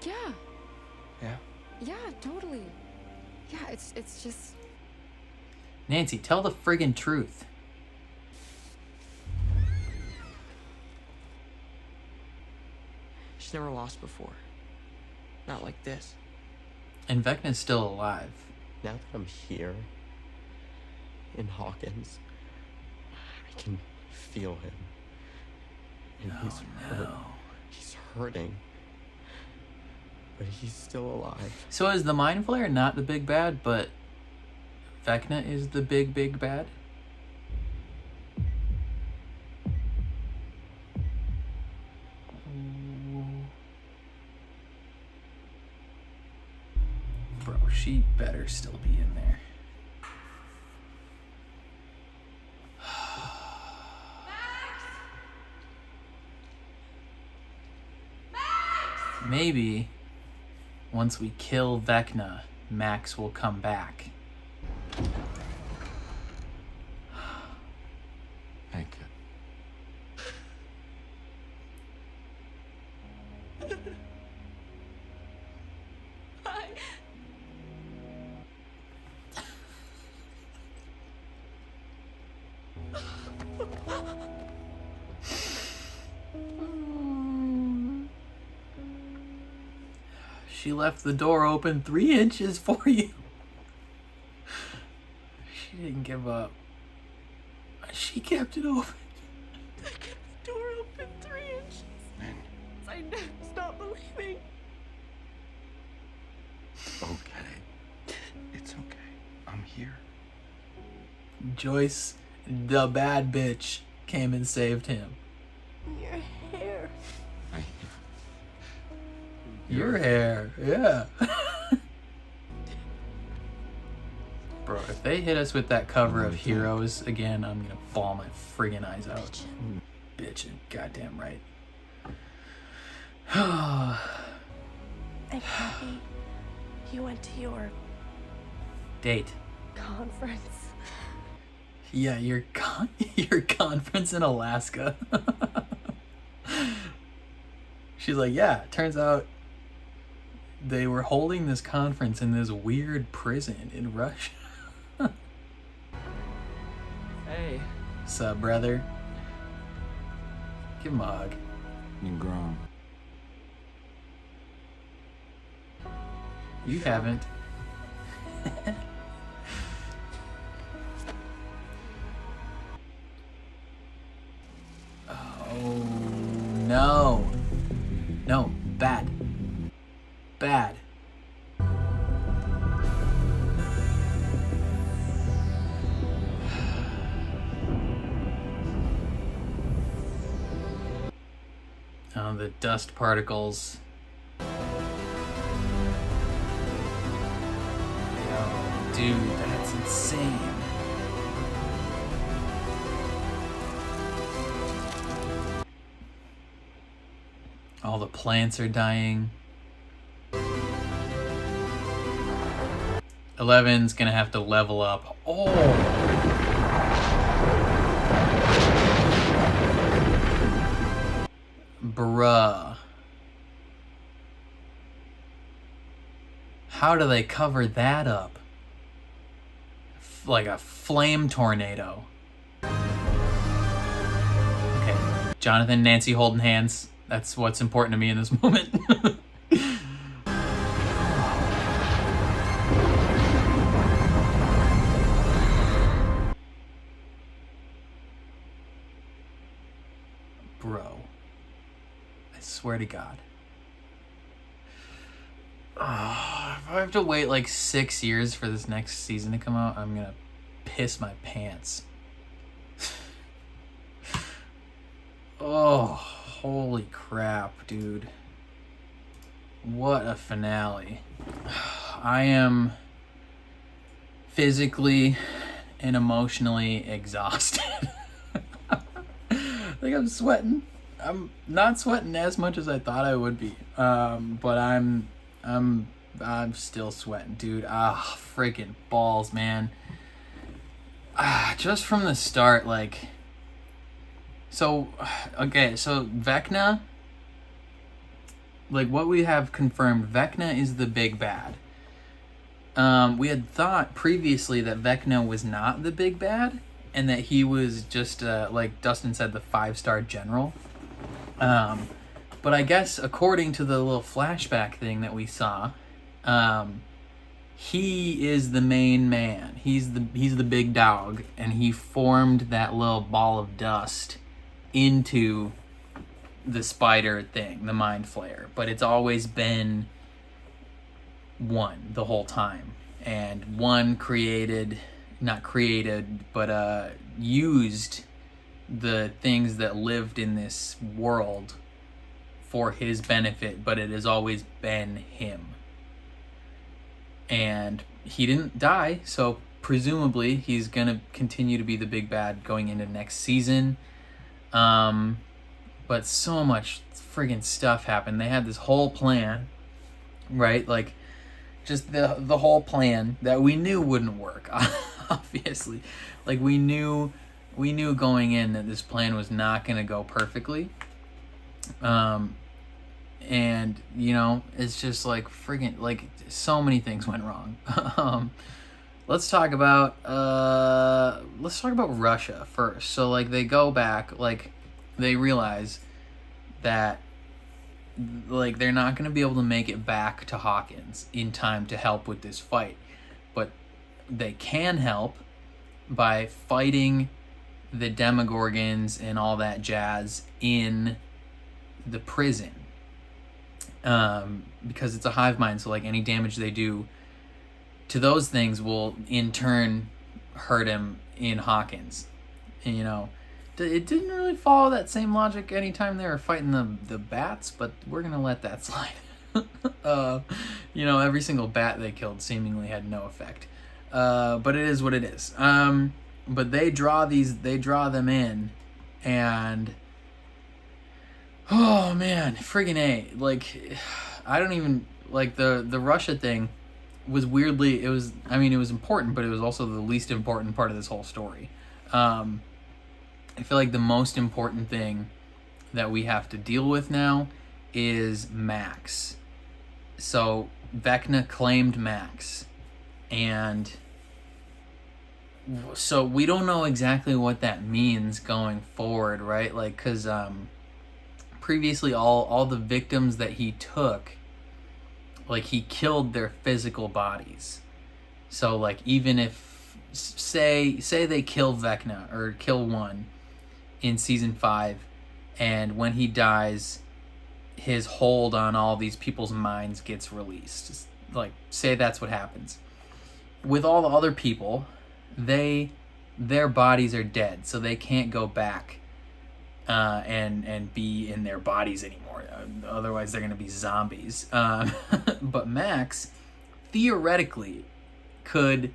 Yeah. Yeah? Yeah, totally. Yeah, it's just... Nancy, tell the friggin' truth. She's never lost before. Not like this. And Vecna's still alive. Now that I'm here in Hawkins, I can feel him. And he's hurt. He's hurting. But he's still alive. So is the Mind Flayer not the big bad, but Vecna is the big bad? Bro, she better still be in there. Maybe once we kill Vecna, Max will come back. Thank you. Hi. She left the door open 3 inches for you. She didn't give up. She kept it open. I kept the door open 3 inches. I never stopped believing. Okay. It's okay. I'm here. Joyce, the bad bitch. came and saved him. Your hair. Your hair, yeah. Bro, if they hit us with that cover of Heroes again, I'm gonna bawl my friggin' eyes out. Bitchin', goddamn right. I'm happy you went to your Date. conference. Yeah, your conference in Alaska. She's like, yeah, turns out they were holding this conference in this weird prison in Russia. Hey. Sup, brother? Give him a hug. You grown. You haven't. Oh, no. No, bad. Bad. Oh, the dust particles. Yo, dude, that's insane. All the plants are dying. 11's gonna have to level up. Oh! Bruh. How do they cover that up? Like a flame tornado. Okay, Jonathan and Nancy holding hands. That's what's important to me in this moment. Bro. I swear to God. If I have to wait like 6 years for this next season to come out, I'm gonna piss my pants. Oh, holy crap, dude. What a finale. I am physically and emotionally exhausted. I think I'm sweating. I'm not sweating as much as I thought I would be. But I'm still sweating, dude. Ah, freaking balls, man. Just from the start, like. So, okay, so Vecna. Like, what we have confirmed, Vecna is the big bad. We had thought previously that Vecna was not the big bad, and that he was just, like Dustin said, the 5-star general. But I guess according to the little flashback thing that we saw, he is the main man. He's the big dog, and he formed that little ball of dust into the spider thing, the mind flayer. But it's always been one the whole time, and one used the things that lived in this world for his benefit, but it has always been him. And he didn't die, so presumably he's gonna continue to be the big bad going into next season. But so much friggin' stuff happened. They had this whole plan, right? Like, just the whole plan that we knew wouldn't work, obviously. Like, we knew going in that this plan was not going to go perfectly. And, you know, it's just like friggin', like, so many things went wrong. Let's talk about Russia first. So, like, they go back, like, they realize that, like, they're not going to be able to make it back to Hawkins in time to help with this fight. But they can help by fighting the Demogorgons and all that jazz in the prison. Because it's a hive mind, so, like, any damage they do to those things will, in turn, hurt him in Hawkins. And, you know, it didn't really follow that same logic anytime they were fighting the bats, but we're gonna let that slide. Every single bat they killed seemingly had no effect. But it is what it is. But they draw them in, and oh man, friggin' A. Like, I don't even, like, the Russia thing was weirdly, it was important, but it was also the least important part of this whole story. I feel like the most important thing that we have to deal with now is Max. So Vecna claimed Max, and so we don't know exactly what that means going forward, right? Like, because previously all the victims that he took, like, he killed their physical bodies. So, like, even if say they kill Vecna or kill one in season 5, and when he dies, his hold on all these people's minds gets released. Just, like, say that's what happens. With all the other people, their bodies are dead, so they can't go back and be in their bodies anymore. Otherwise, they're going to be zombies. But Max, theoretically, could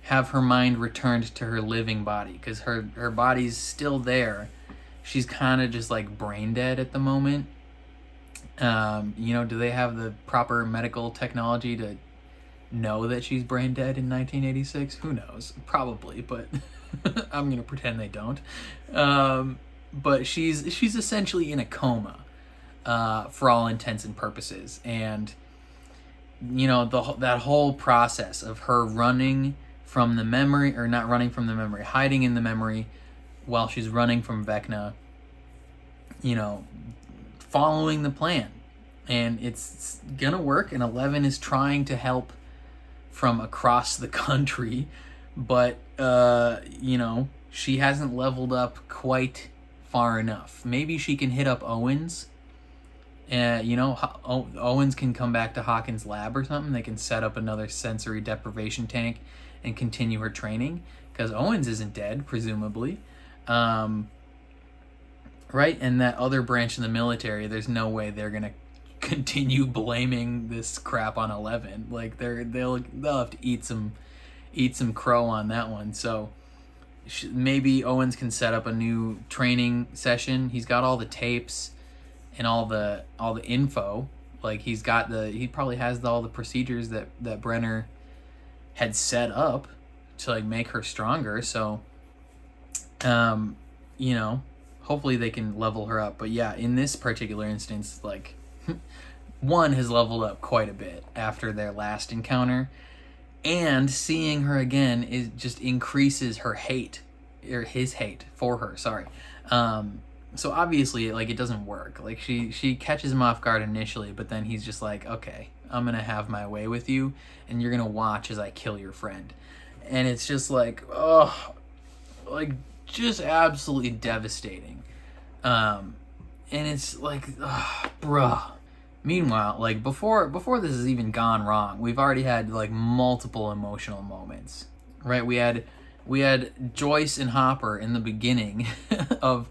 have her mind returned to her living body, because her body's still there. She's kind of just like brain dead at the moment. Do they have the proper medical technology to know that she's brain dead in 1986? Who knows? Probably, but I'm gonna pretend they don't. But she's essentially in a coma, for all intents and purposes, and that whole process of her running from the memory, or not running from the memory, hiding in the memory while she's running from Vecna, following the plan. And it's gonna work, and 11 is trying to help from across the country, but she hasn't leveled up quite far enough. Maybe she can hit up Owens. Owens can come back to Hawkins' lab or something. They can set up another sensory deprivation tank and continue her training, because Owens isn't dead, presumably. Right? And that other branch in the military, there's no way they're gonna continue blaming this crap on 11. Like, they'll have to eat some crow on that one. So maybe Owens can set up a new training session. He's got all the tapes and all the info. Like, he probably has all the procedures that Brenner had set up to, like, make her stronger. So hopefully they can level her up. But yeah, in this particular instance, like, one has leveled up quite a bit after their last encounter, and seeing her again just increases her hate, or his hate for her. Sorry. So obviously, like, it doesn't work. Like, she catches him off guard initially, but then he's just like, okay, I'm gonna have my way with you, and you're gonna watch as I kill your friend. And it's just like, oh, like, just absolutely devastating. And it's like, bruh. Meanwhile, like, before this has even gone wrong, we've already had, like, multiple emotional moments, right? We had Joyce and Hopper in the beginning of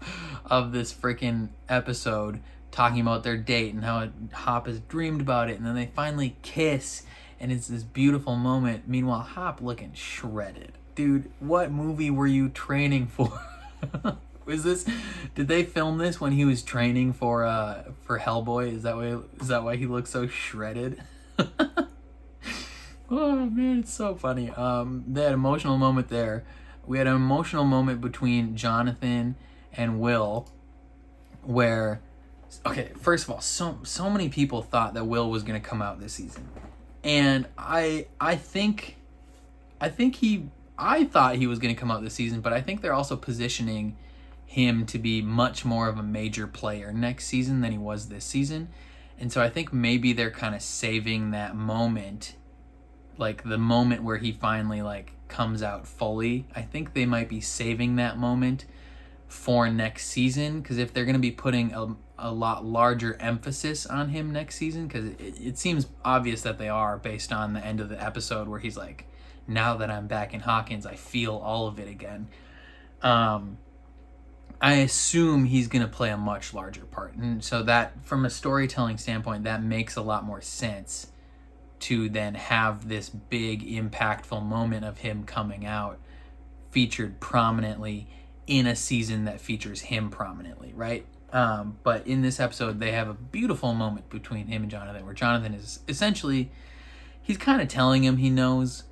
this freaking episode talking about their date and how Hop has dreamed about it, and then they finally kiss, and it's this beautiful moment. Meanwhile, Hop looking shredded. Dude, what movie were you training for? Did they film this when he was training for Hellboy? Is that why he looks so shredded? Oh man, it's so funny. They had an emotional moment there. We had an emotional moment between Jonathan and Will, where, okay, first of all, so many people thought that Will was gonna come out this season, and I thought he was gonna come out this season, but I think they're also positioning him to be much more of a major player next season than he was this season. And so I think maybe they're kind of saving that moment, like the moment where he finally, like, comes out fully. I think they might be saving that moment for next season, because if they're going to be putting a lot larger emphasis on him next season, because it seems obvious that they are, based on the end of the episode where he's like, now that I'm back in Hawkins, I feel all of it again. I assume he's going to play a much larger part. And so that, from a storytelling standpoint, that makes a lot more sense to then have this big, impactful moment of him coming out featured prominently in a season that features him prominently, right? But in this episode, they have a beautiful moment between him and Jonathan, where Jonathan is essentially, he's kind of telling him he knows.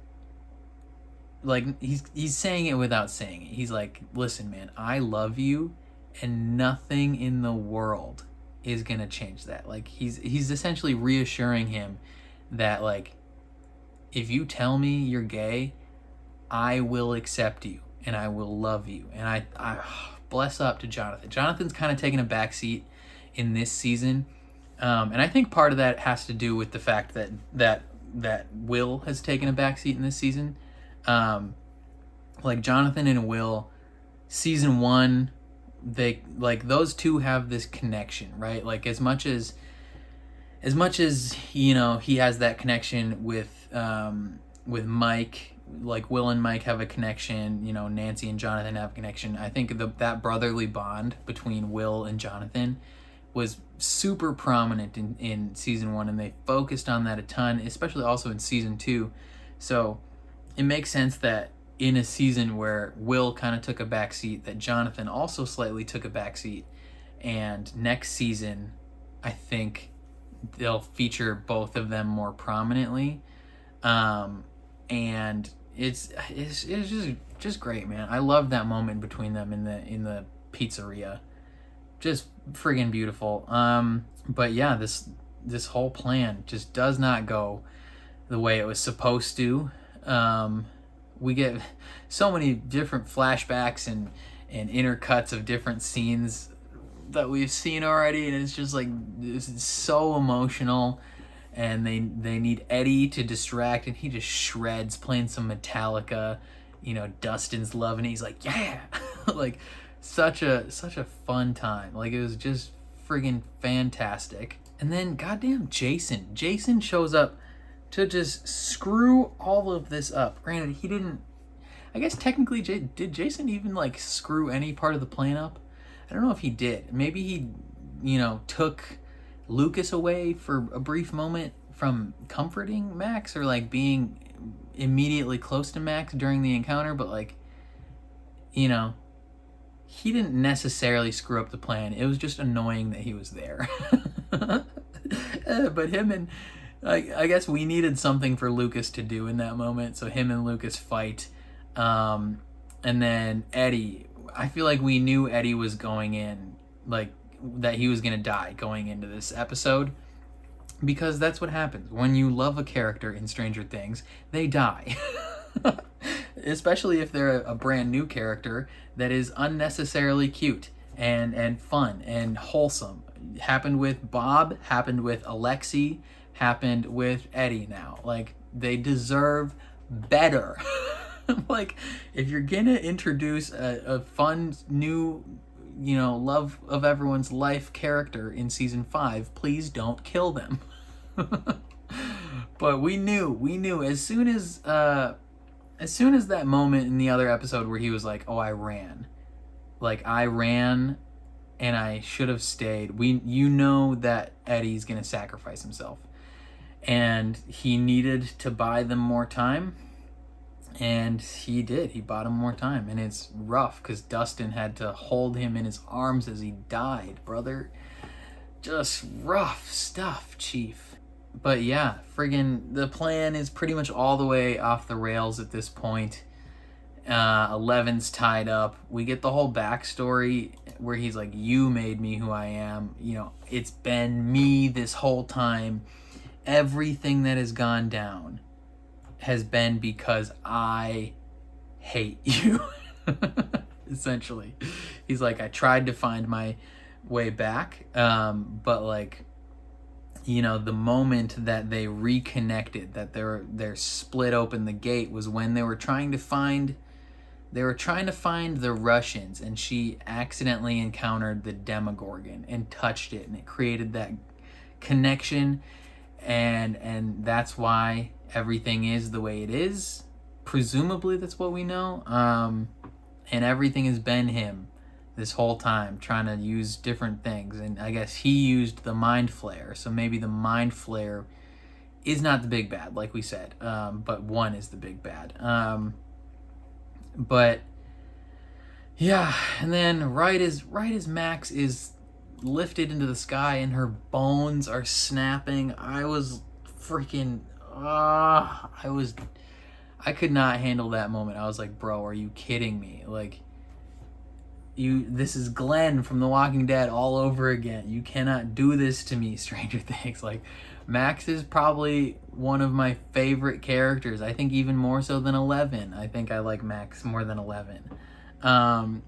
Like, he's saying it without saying it. He's like, listen, man, I love you, and nothing in the world is gonna change that. Like, he's essentially reassuring him that, like, if you tell me you're gay, I will accept you and I will love you. And I bless up to Jonathan. Jonathan's kind of taking a backseat in this season, and I think part of that has to do with the fact that Will has taken a backseat in this season. Like, Jonathan and Will, season 1, they, like, those two have this connection, right? Like, as much as you know, he has that connection with Mike, like Will and Mike have a connection, you know, Nancy and Jonathan have a connection. I think that brotherly bond between Will and Jonathan was super prominent in season 1, and they focused on that a ton, especially also in season 2. So it makes sense that in a season where Will kind of took a backseat, that Jonathan also slightly took a backseat, and next season, I think they'll feature both of them more prominently, and it's just great, man. I love that moment between them in the pizzeria, just friggin' beautiful. But yeah, this whole plan just does not go the way it was supposed to. We get so many different flashbacks and intercuts of different scenes that we've seen already, and it's just like, this is so emotional, and they need Eddie to distract, and he just shreds playing some Metallica. You know, Dustin's loving it. He's like, yeah. Like, such a fun time. Like, it was just friggin' fantastic. And then goddamn Jason shows up to just screw all of this up. Granted, he didn't, I guess technically, did Jason even, like, screw any part of the plan up? I don't know if he did. Maybe he, you know, took Lucas away for a brief moment from comforting Max, or like being immediately close to Max during the encounter, but, like, you know, he didn't necessarily screw up the plan. It was just annoying that he was there. But him and, I guess we needed something for Lucas to do in that moment, so him and Lucas fight. And then Eddie, I feel like we knew Eddie was going in, like, that he was going to die going into this episode, because that's what happens. When you love a character in Stranger Things, they die. Especially if they're a brand new character that is unnecessarily cute and fun and wholesome. Happened with Bob, happened with Alexi, happened with Eddie now. Like, they deserve better. Like, if you're gonna introduce a fun new, you know, love of everyone's life character in season 5, please don't kill them. But we knew as soon as that moment in the other episode where he was like, oh, I ran and I should have stayed. You know that Eddie's gonna sacrifice himself, and he needed to buy them more time. And he did. He bought him more time. And it's rough because Dustin had to hold him in his arms as he died, brother. Just rough stuff, Chief. But yeah, friggin' the plan is pretty much all the way off the rails at this point. 11's tied up. We get the whole backstory where he's like, you made me who I am. You know, it's been me this whole time. Everything that has gone down has been because I hate you. Essentially, he's like, I tried to find my way back, but, like, you know, the moment that they reconnected, that they're split open the gate, was when they were trying to find the Russians, and she accidentally encountered the Demogorgon and touched it, and it created that connection, and that's why everything is the way it is. Presumably that's what we know. And everything has been him this whole time, trying to use different things. And I guess he used the mind flare. So maybe the mind flare is not the big bad, like we said, but one is the big bad. But yeah, and then right as Max is lifted into the sky and her bones are snapping, I was freaking, I could not handle that moment. I was like, bro, are you kidding me? Like, this is Glenn from The Walking Dead all over again. You cannot do this to me, Stranger Things. Like, Max is probably one of my favorite characters. I think even more so than 11. I think I like Max more than 11. And,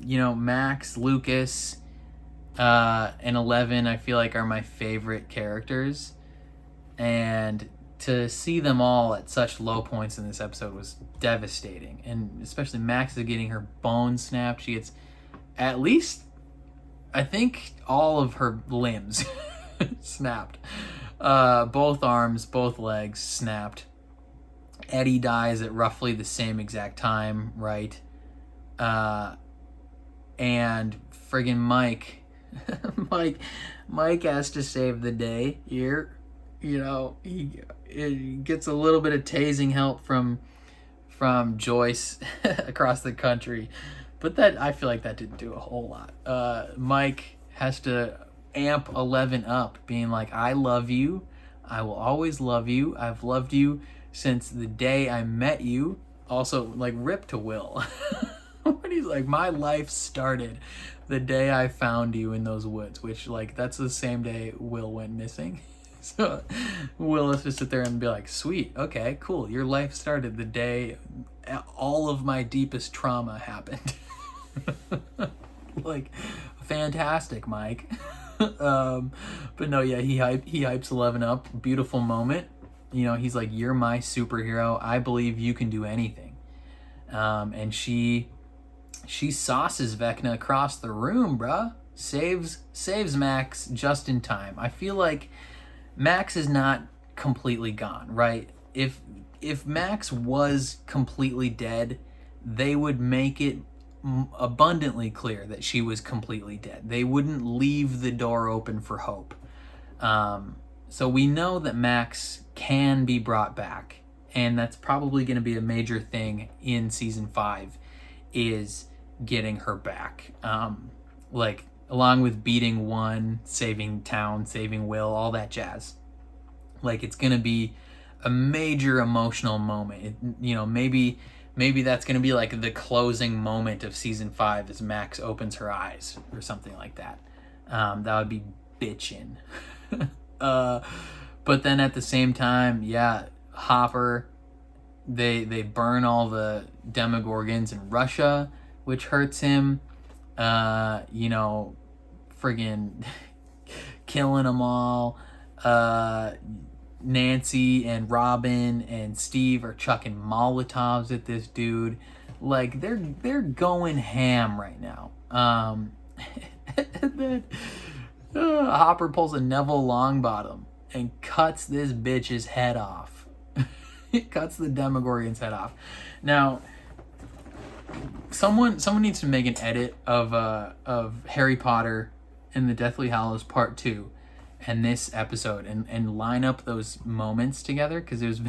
you know, Max, Lucas, and 11, I feel like are my favorite characters. And to see them all at such low points in this episode was devastating. And especially Max is getting her bones snapped. She gets at least, I think, all of her limbs snapped. Both arms, both legs snapped. Eddie dies at roughly the same exact time, right? And friggin' Mike, Mike has to save the day here. You know, he gets a little bit of tasing help from Joyce across the country, but that, I feel like that didn't do a whole lot. Mike has to amp 11 up, being like, I love you, I will always love you, I've loved you since the day I met you. Also, like, rip to Will. When he's like, my life started the day I found you in those woods, which, like, that's the same day Will went missing. So Will has to sit there and be like, sweet, okay, cool, your life started the day all of my deepest trauma happened. Like, fantastic, Mike. But no, yeah, he hypes 11 up. Beautiful moment. You know, he's like, you're my superhero, I believe you can do anything. And she sauces Vecna across the room, bruh. Saves Max just in time. I feel like Max is not completely gone, right? If Max was completely dead, they would make it abundantly clear that she was completely dead. They wouldn't leave the door open for hope. So we know that Max can be brought back, and that's probably going to be a major thing in season 5, is getting her back. Like, along with beating one, saving town, saving Will, all that jazz. Like, it's going to be a major emotional moment. You know, maybe that's going to be like the closing moment of season 5 as Max opens her eyes or something like that. That would be bitchin'. But then at the same time, yeah, Hopper, they burn all the Demogorgons in Russia, which hurts him. You know, friggin' killing them all. Nancy and Robin and Steve are chucking Molotovs at this dude. Like, they're going ham right now. And then Hopper pulls a Neville Longbottom and cuts this bitch's head off. It cuts the Demogorgon's head off. Now, someone needs to make an edit of Harry Potter and the Deathly Hallows Part 2 and this episode and line up those moments together, because it was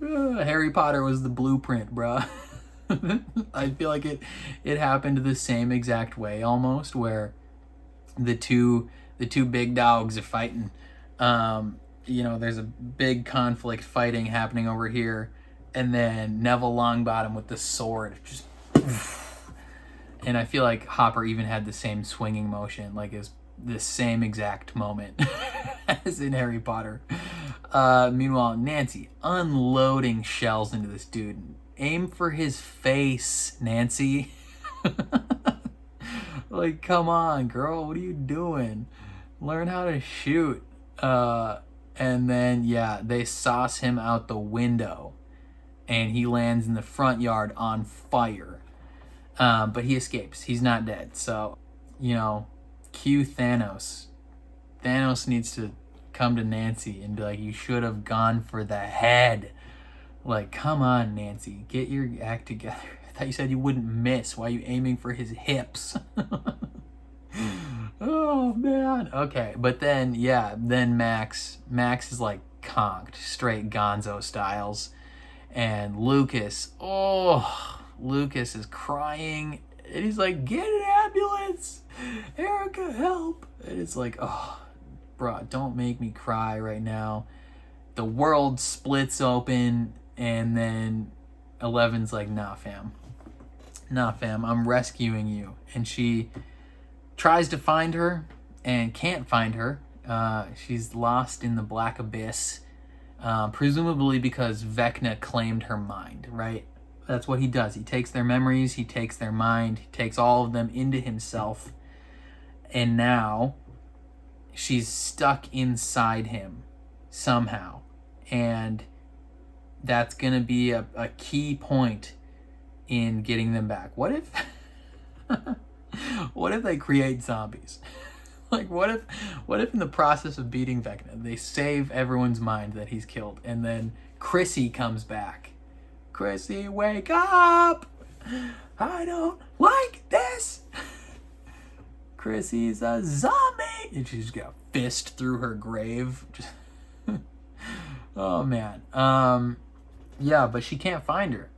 Harry Potter was the blueprint, bruh. I feel like it happened the same exact way almost, where the two big dogs are fighting. You know, there's a big conflict fighting happening over here, and then Neville Longbottom with the sword just, and I feel like Hopper even had the same swinging motion, like it's the same exact moment as in Harry Potter. Meanwhile, Nancy unloading shells into this dude. Aim for his face, Nancy. Like, come on, girl, what are you doing? Learn how to shoot. And then, yeah, they sauce him out the window, and he lands in the front yard on fire. But he escapes. He's not dead. So, you know, cue Thanos. Thanos needs to come to Nancy and be like, you should have gone for the head. Like, come on, Nancy, get your act together. I thought you said you wouldn't miss. Why are you aiming for his hips? Oh, man. Okay, but then, yeah, then Max is like conked, straight gonzo styles. And Lucas is crying. And he's like, get an ambulance. Erica, help. And it's like, oh, bro, don't make me cry right now. The world splits open, and then 11's like, nah, fam, I'm rescuing you. And she tries to find her and can't find her. She's lost in the black abyss, presumably because Vecna claimed her mind, right? That's what he does. He takes their memories, he takes their mind, he takes all of them into himself, and now she's stuck inside him somehow. And that's going to be a key point in getting them back. What if what if they create zombies? Like, what if in the process of beating Vecna, they save everyone's mind that he's killed, and then Chrissy comes back. Chrissy, wake up! I don't like this! Chrissy's a zombie! And she's got a fist through her grave. Oh, man. Yeah, but she can't find her.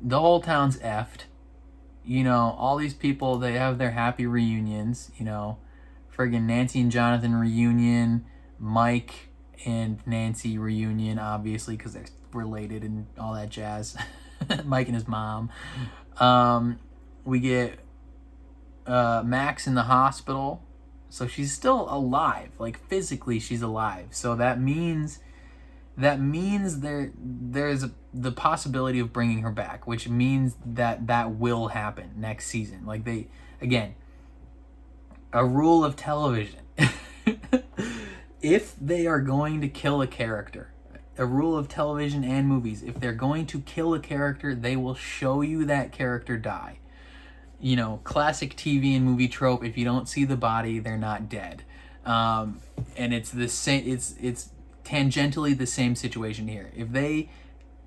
The whole town's effed. You know, all these people, they have their happy reunions, you know. Friggin' Nancy and Jonathan reunion, Mike and Nancy reunion, obviously, because they're related and all that jazz. Mike and his mom. We get Max in the hospital. So she's still alive. Like, physically, she's alive. So that means there's the possibility of bringing her back, which means that will happen next season. Like, they, again, a rule of television. If they are going to kill a character, a rule of television and movies, if they're going to kill a character, they will show you that character die. You know, classic TV and movie trope, if you don't see the body, they're not dead. And it's the same, it's tangentially the same situation here. If they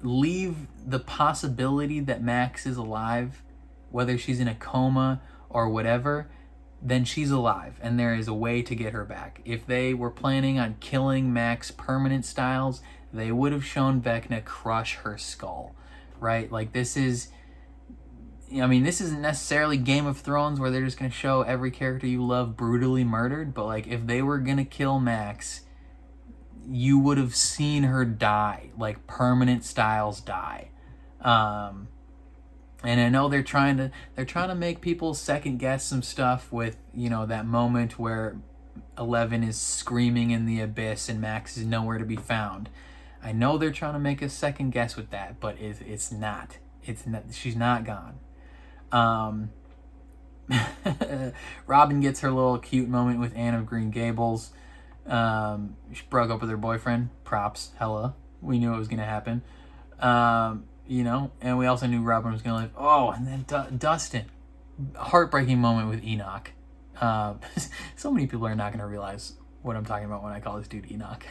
leave the possibility that Max is alive, whether she's in a coma or whatever, then she's alive, and there is a way to get her back. If they were planning on killing Max permanent styles, they would have shown Vecna crush her skull, right? Like, this isn't necessarily Game of Thrones where they're just going to show every character you love brutally murdered, but like, if they were going to kill Max, you would have seen her die, like permanent styles die. And I know they're trying to make people second guess some stuff with, you know, that moment where 11 is screaming in the abyss and Max is nowhere to be found. I know they're trying to make a second guess with that, but it's not. She's not gone. Robin gets her little cute moment with Anne of Green Gables. She broke up with her boyfriend. Props. Hella. We knew it was going to happen. You know, and we also knew Robin was going to live. Oh, and then Dustin. Heartbreaking moment with Enoch. So many people are not going to realize what I'm talking about when I call this dude Enoch.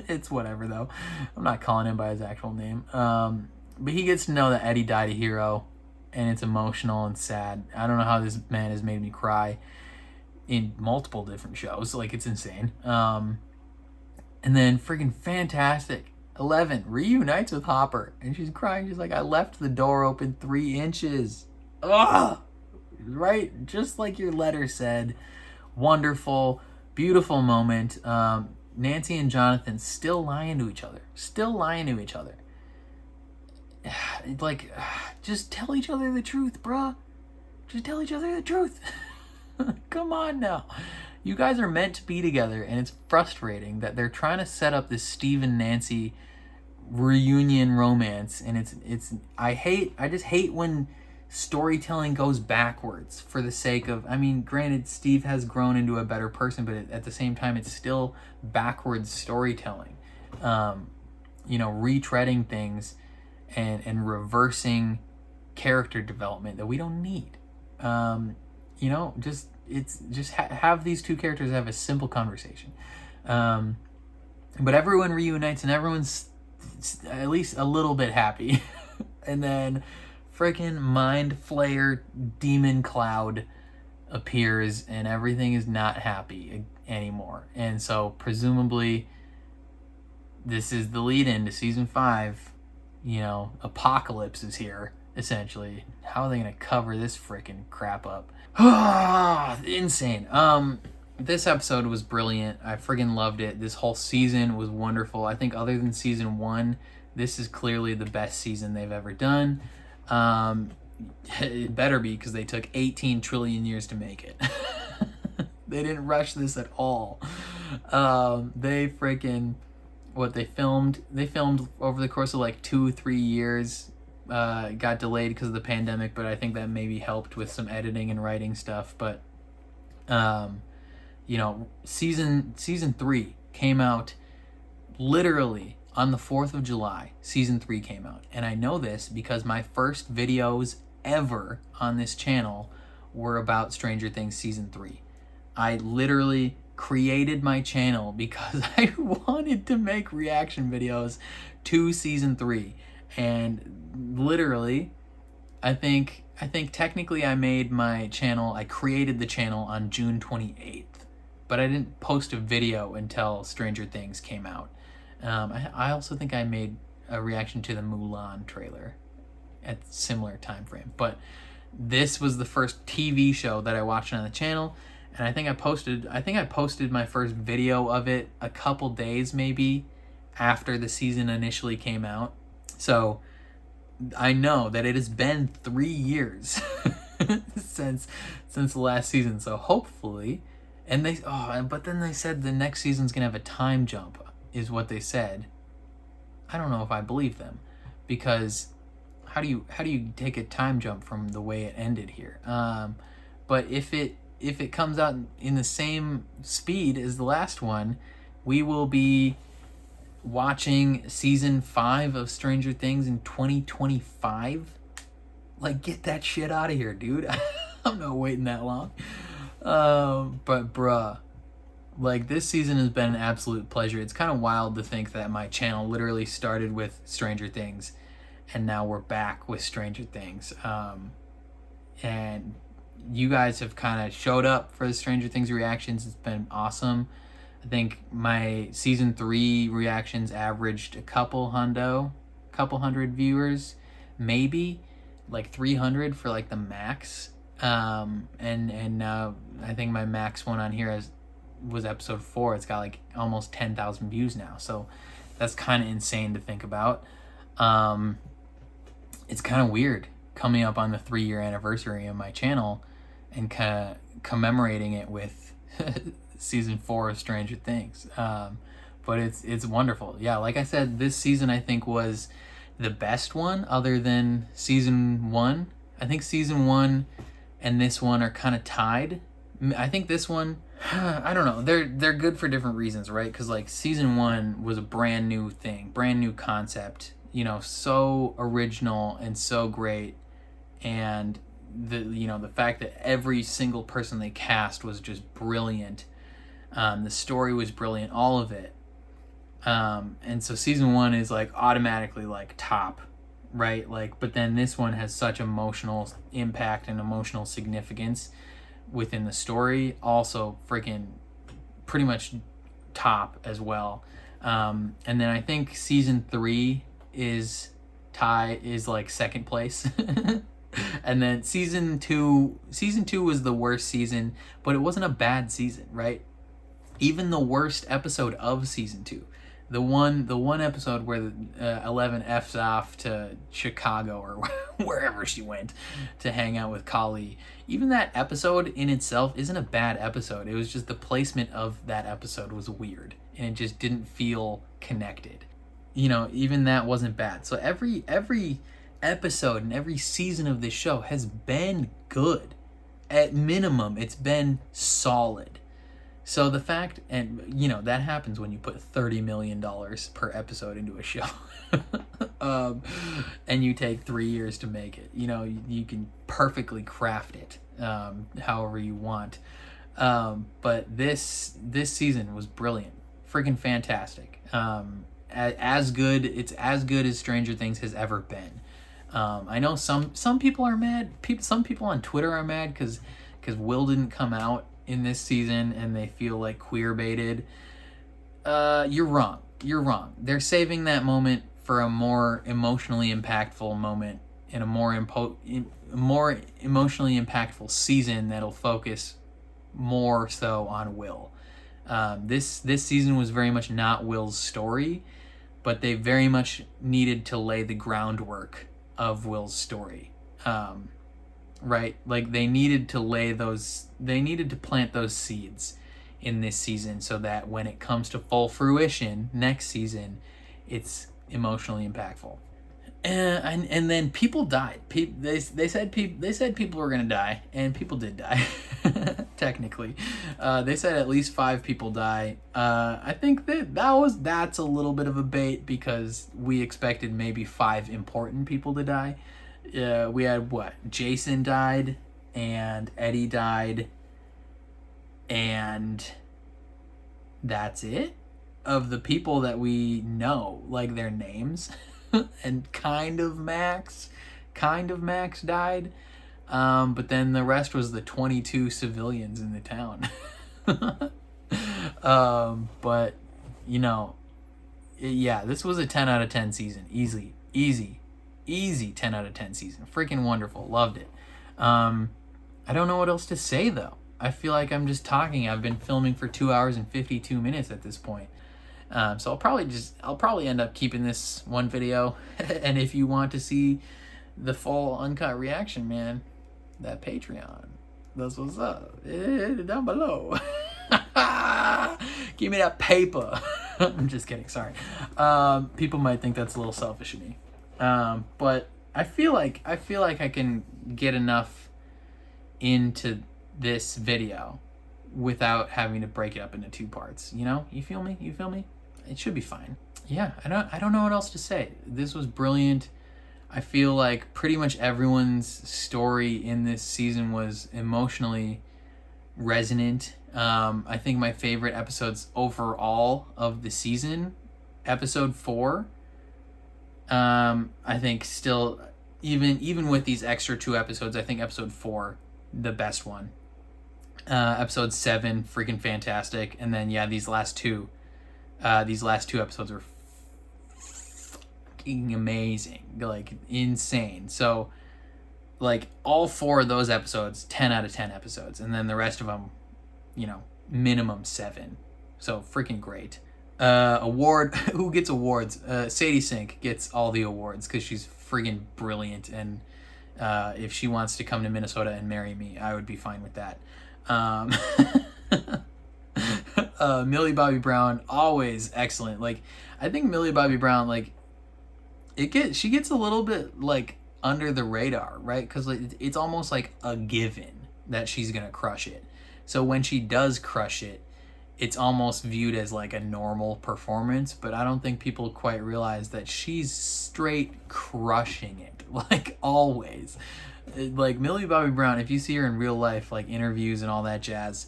It's whatever, though. I'm not calling him by his actual name. But he gets to know that Eddie died a hero, and it's emotional and sad. I don't know how this man has made me cry in multiple different shows. Like, it's insane. And then freaking fantastic. 11 reunites with Hopper, and she's crying. She's like, I left the door open 3 inches. Ugh! Right? Just like your letter said. Wonderful, beautiful moment. Nancy and Jonathan still lying to each other. Like, just tell each other the truth, bruh. Just tell each other the truth. Come on now. You guys are meant to be together, and it's frustrating that they're trying to set up this Steve and Nancy reunion romance, and I just hate when storytelling goes backwards for the sake of, I mean, granted, Steve has grown into a better person, but at the same time, it's still backwards storytelling. You know, retreading things and reversing character development that we don't need. You know, have these two characters have a simple conversation. But everyone reunites and everyone's at least a little bit happy. And then freaking Mind Flayer Demon Cloud appears and everything is not happy anymore. And so presumably this is the lead in to season 5. You know, Apocalypse is here, essentially. How are they gonna cover this freaking crap up? Insane. This episode was brilliant. I friggin' loved it. This whole season was wonderful. I think other than season 1, this is clearly the best season they've ever done. It better be, because they took 18 trillion years to make it. They didn't rush this at all. They freaking... They filmed over the course of like 2-3 years. Got delayed because of the pandemic, but I think that maybe helped with some editing and writing stuff. But you know, season 3 came out literally on the 4th of July. Season 3 came out, and I know this because my first videos ever on this channel were about Stranger Things season 3. I literally created my channel because I wanted to make reaction videos to season 3, and literally I think technically I made my channel, I created the channel on June 28th, but I didn't post a video until Stranger Things came out. I also think I made a reaction to the Mulan trailer at a similar time frame, but this was the first TV show that I watched on the channel. And I think I posted my first video of it a couple days maybe after the season initially came out. So I know that it has been 3 years since the last season. So hopefully, but then they said the next season's gonna have a time jump, is what they said. I don't know if I believe them, because how do you take a time jump from the way it ended here? But if it comes out in the same speed as the last one, we will be watching season 5 of Stranger Things in 2025. Like, get that shit out of here, dude. I'm not waiting that long. But bruh, like, this season has been an absolute pleasure. It's kind of wild to think that my channel literally started with Stranger Things, and now we're back with Stranger Things. And you guys have kind of showed up for the Stranger Things reactions. It's been awesome. I think my season 3 reactions averaged a couple hundred viewers, maybe like 300 for like the max. And I think my max one on here was episode 4. It's got like almost 10,000 views now. So that's kind of insane to think about. It's kind of weird coming up on the 3-year anniversary of my channel and kind of commemorating it with season 4 of Stranger Things. But it's wonderful. Yeah, like I said, this season I think was the best one other than season 1. I think season 1 and this one are kind of tied. I think this one, I don't know, they're good for different reasons, right? Because like season 1 was a brand new thing, brand new concept, you know, so original and so great. And the fact that every single person they cast was just brilliant. The story was brilliant, all of it. And so season 1 is like automatically like top, right? Like, but then this one has such emotional impact and emotional significance within the story. Also freaking pretty much top as well. And then I think season 3 is like second place. And then season 2 was the worst season, but it wasn't a bad season, right? Even the worst episode of season 2, the one episode where 11 F's off to Chicago or wherever she went to hang out with Kali, even that episode in itself isn't a bad episode. It was just the placement of that episode was weird, and it just didn't feel connected. You know, even that wasn't bad. So every episode and every season of this show has been good. At minimum, it's been solid. So the fact, and you know, that happens when you put $30 million per episode into a show. And you take 3 years to make it. You know, you can perfectly craft it however you want. But this season was brilliant. Freaking fantastic. It's as good as Stranger Things has ever been. I know some people are mad. Some people on Twitter are mad because Will didn't come out in this season and they feel like queer baited. You're wrong. You're wrong. They're saving that moment for a more emotionally impactful moment in a more emotionally impactful season that'll focus more so on Will. This season was very much not Will's story, but they very much needed to lay the groundwork of Will's story. Right? Like they needed to plant those seeds in this season so that when it comes to full fruition next season, it's emotionally impactful. And then people died. They said people were gonna die, and people did die. Technically, they said at least 5 people die. I think that's a little bit of a bait because we expected maybe 5 important people to die. We had Jason died, and Eddie died, and that's it of the people that we know, like their names. And kind of Max died, but then the rest was the 22 civilians in the town. But you know, yeah, this was a 10 out of 10 season. Easy 10 out of 10 season. Freaking wonderful. Loved it. I don't know what else to say though. I feel like I'm just talking. I've been filming for 2 hours and 52 minutes at this point. So I'll probably end up keeping this one video. And if you want to see the full uncut reaction, man, that Patreon, that's what's up. Down below. Give me that paper. I'm just kidding. Sorry. People might think that's a little selfish of me. But I feel like I can get enough into this video without having to break it up into 2 parts. You know? You feel me? It should be fine. Yeah, I don't know what else to say. This was brilliant. I feel like pretty much everyone's story in this season was emotionally resonant. I think my favorite episodes overall of the season, episode 4. I think still, even with these extra 2 episodes, I think episode 4, the best one. Episode 7, freaking fantastic. And then yeah, these last two episodes were fucking amazing, like insane. So like all 4 of those episodes, 10 out of 10 episodes, and then the rest of them, you know, minimum 7. So freaking great. Award, who gets awards? Sadie Sink gets all the awards because she's freaking brilliant, and if she wants to come to Minnesota and marry me, I would be fine with that. Millie Bobby Brown, always excellent. Like I think Millie Bobby Brown, like she gets a little bit like under the radar, right? Because like, it's almost like a given that she's gonna crush it. So when she does crush it, it's almost viewed as like a normal performance. But I don't think people quite realize that she's straight crushing it, like always. Like Millie Bobby Brown, if you see her in real life, like interviews and all that jazz,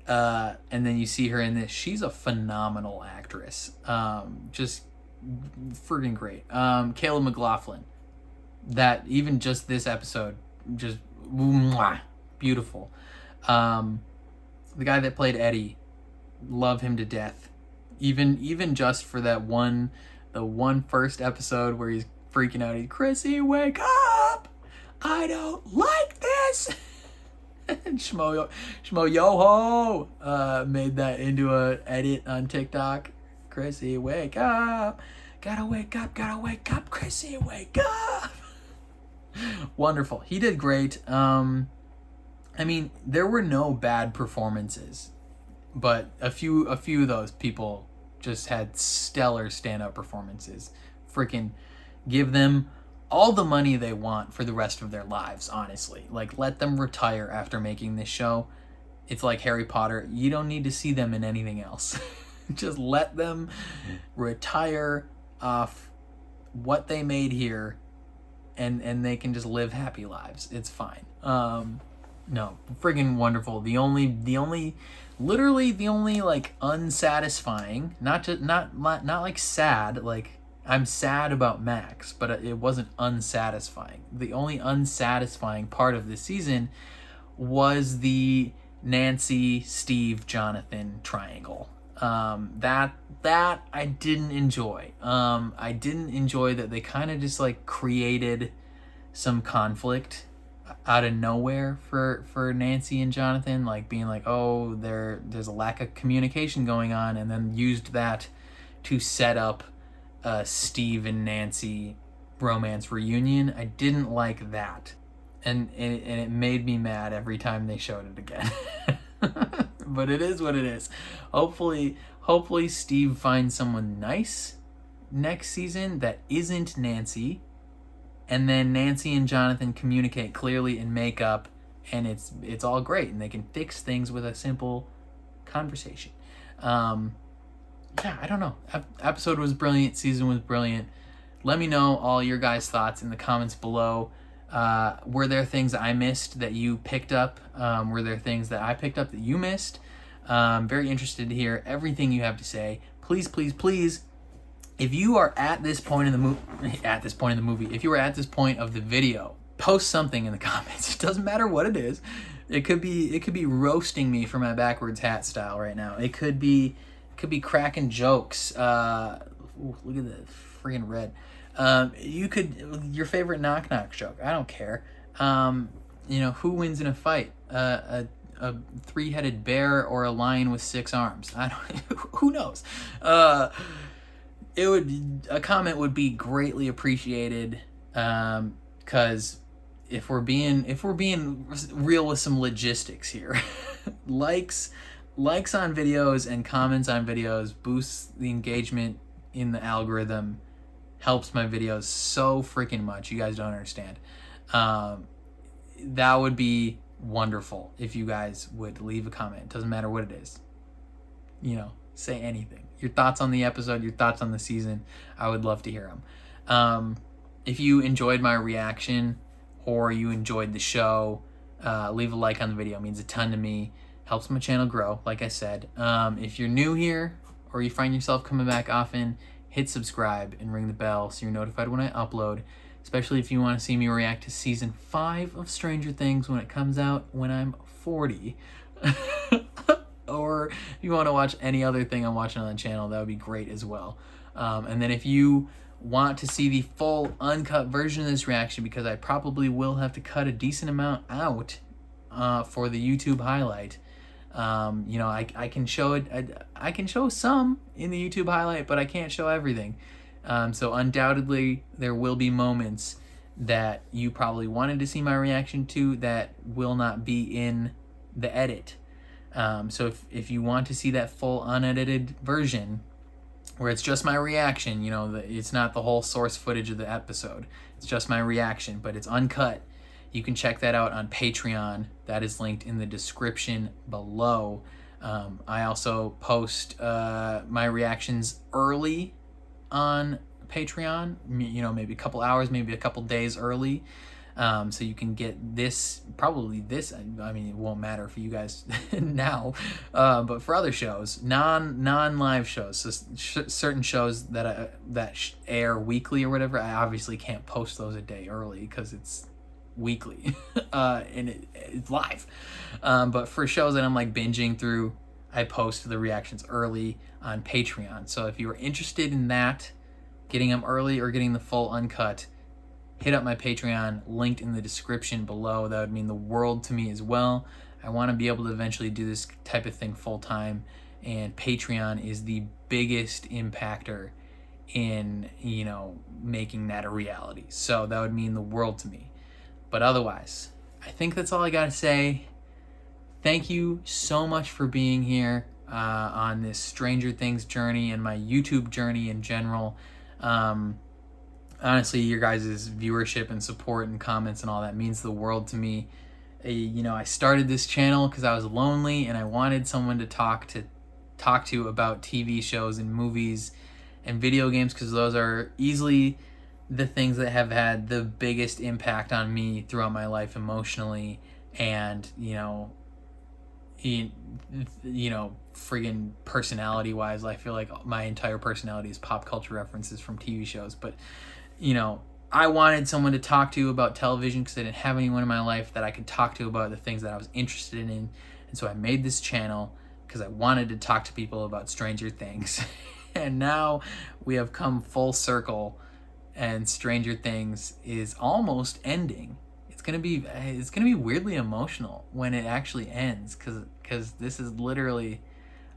and then you see her in this, she's a phenomenal actress. Just freaking great. Caleb McLaughlin, that even just this episode, just mwah, beautiful. The guy that played Eddie, love him to death. Even just for the one first episode where he's freaking out, he's Chrissy, wake up! I don't like this. And Shmo Yoho made that into a edit on TikTok. Chrissy, wake up! Gotta wake up, Chrissy, wake up! Wonderful. He did great. I mean, there were no bad performances, but a few of those people just had stellar stand-up performances. Freaking give them all the money they want for the rest of their lives, honestly. Like, let them retire after making this show. It's like Harry Potter. You don't need to see them in anything else. Just let them retire off what they made here, and they can just live happy lives. It's fine. No, friggin' wonderful. Literally the only like unsatisfying, not like sad, like I'm sad about Max, but it wasn't unsatisfying. The only unsatisfying part of this season was the Nancy, Steve, Jonathan triangle. That I didn't enjoy. I didn't enjoy that they kind of just like created some conflict out of nowhere for Nancy and Jonathan, like being like, oh, there's a lack of communication going on, and then used that to set up Steve and Nancy romance reunion. I didn't like that, and it made me mad every time they showed it again. But it is what it is. Hopefully Steve finds someone nice next season that isn't Nancy, and then Nancy and Jonathan communicate clearly and make up, and it's all great, and they can fix things with a simple conversation. Yeah, I don't know. Episode was brilliant. Season was brilliant. Let me know all your guys' thoughts in the comments below. Were there things I missed that you picked up? Were there things that I picked up that you missed? I'm very interested to hear everything you have to say. Please, please, please, if you are at this point in the movie, if you are at this point of the video, post something in the comments. It doesn't matter what it is. It could be roasting me for my backwards hat style right now. It could be cracking jokes. Look at the freaking red. Your favorite knock knock joke. I don't care. Who wins in a fight? A three-headed bear or a lion with 6 arms? I don't. Who knows? A comment would be greatly appreciated. Because if we're being real with some logistics here, likes on videos and comments on videos boosts the engagement in the algorithm, helps my videos so freaking much. You guys don't understand. That would be wonderful if you guys would leave a comment. Doesn't matter what it is. Say anything. Your thoughts on the episode, your thoughts on the season. I would love to hear them. If you enjoyed my reaction or you enjoyed the show, leave a like on the video. It means a ton to me. Helps my channel grow, like I said. If you're new here or you find yourself coming back often, hit subscribe and ring the bell so you're notified when I upload, especially if you want to see me react to season 5 of Stranger Things when it comes out when I'm 40. Or if you want to watch any other thing I'm watching on the channel, that would be great as well. And then if you want to see the full uncut version of this reaction, because I probably will have to cut a decent amount out for the YouTube highlight. I can show it. I can show some in the YouTube highlight, but I can't show everything. So undoubtedly, there will be moments that you probably wanted to see my reaction to that will not be in the edit. So if you want to see that full unedited version, where it's just my reaction, it's not the whole source footage of the episode. It's just my reaction, but it's uncut. You can check that out on Patreon. That is linked in the description below. I also post my reactions early on Patreon, maybe a couple hours, maybe a couple days early. So you can get this, it won't matter for you guys now, but for other shows, non-live shows, so certain shows that air weekly or whatever, I obviously can't post those a day early because it's weekly and it's live. But for shows that I'm like binging through, I post the reactions early on Patreon. So if you are interested in that, getting them early or getting the full uncut, hit up my Patreon, linked in the description below. That would mean the world to me as well. I want to be able to eventually do this type of thing full time, and Patreon is the biggest impactor in, making that a reality. So that would mean the world to me. But otherwise, I think that's all I got to say. Thank you so much for being here on this Stranger Things journey and my YouTube journey in general. Honestly, your guys' viewership and support and comments and all that means the world to me. I started this channel because I was lonely and I wanted someone to talk to about TV shows and movies and video games, because those are easily the things that have had the biggest impact on me throughout my life emotionally. And, you know, friggin' personality wise, I feel like my entire personality is pop culture references from TV shows. But, you know, I wanted someone to talk to about television because I didn't have anyone in my life that I could talk to about the things that I was interested in. And so I made this channel because I wanted to talk to people about Stranger Things. And now we have come full circle, and Stranger Things is almost ending. It's gonna be weirdly emotional when it actually ends, because this is literally,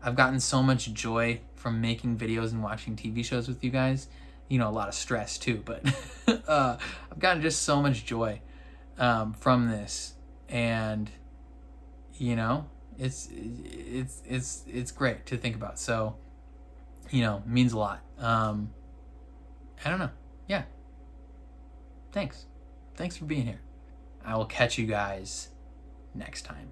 I've gotten so much joy from making videos and watching TV shows with you guys. You know, a lot of stress too, but I've gotten just so much joy from this, and you know, it's great to think about. So, you know, means a lot. I don't know. Yeah. Thanks for being here. I will catch you guys next time.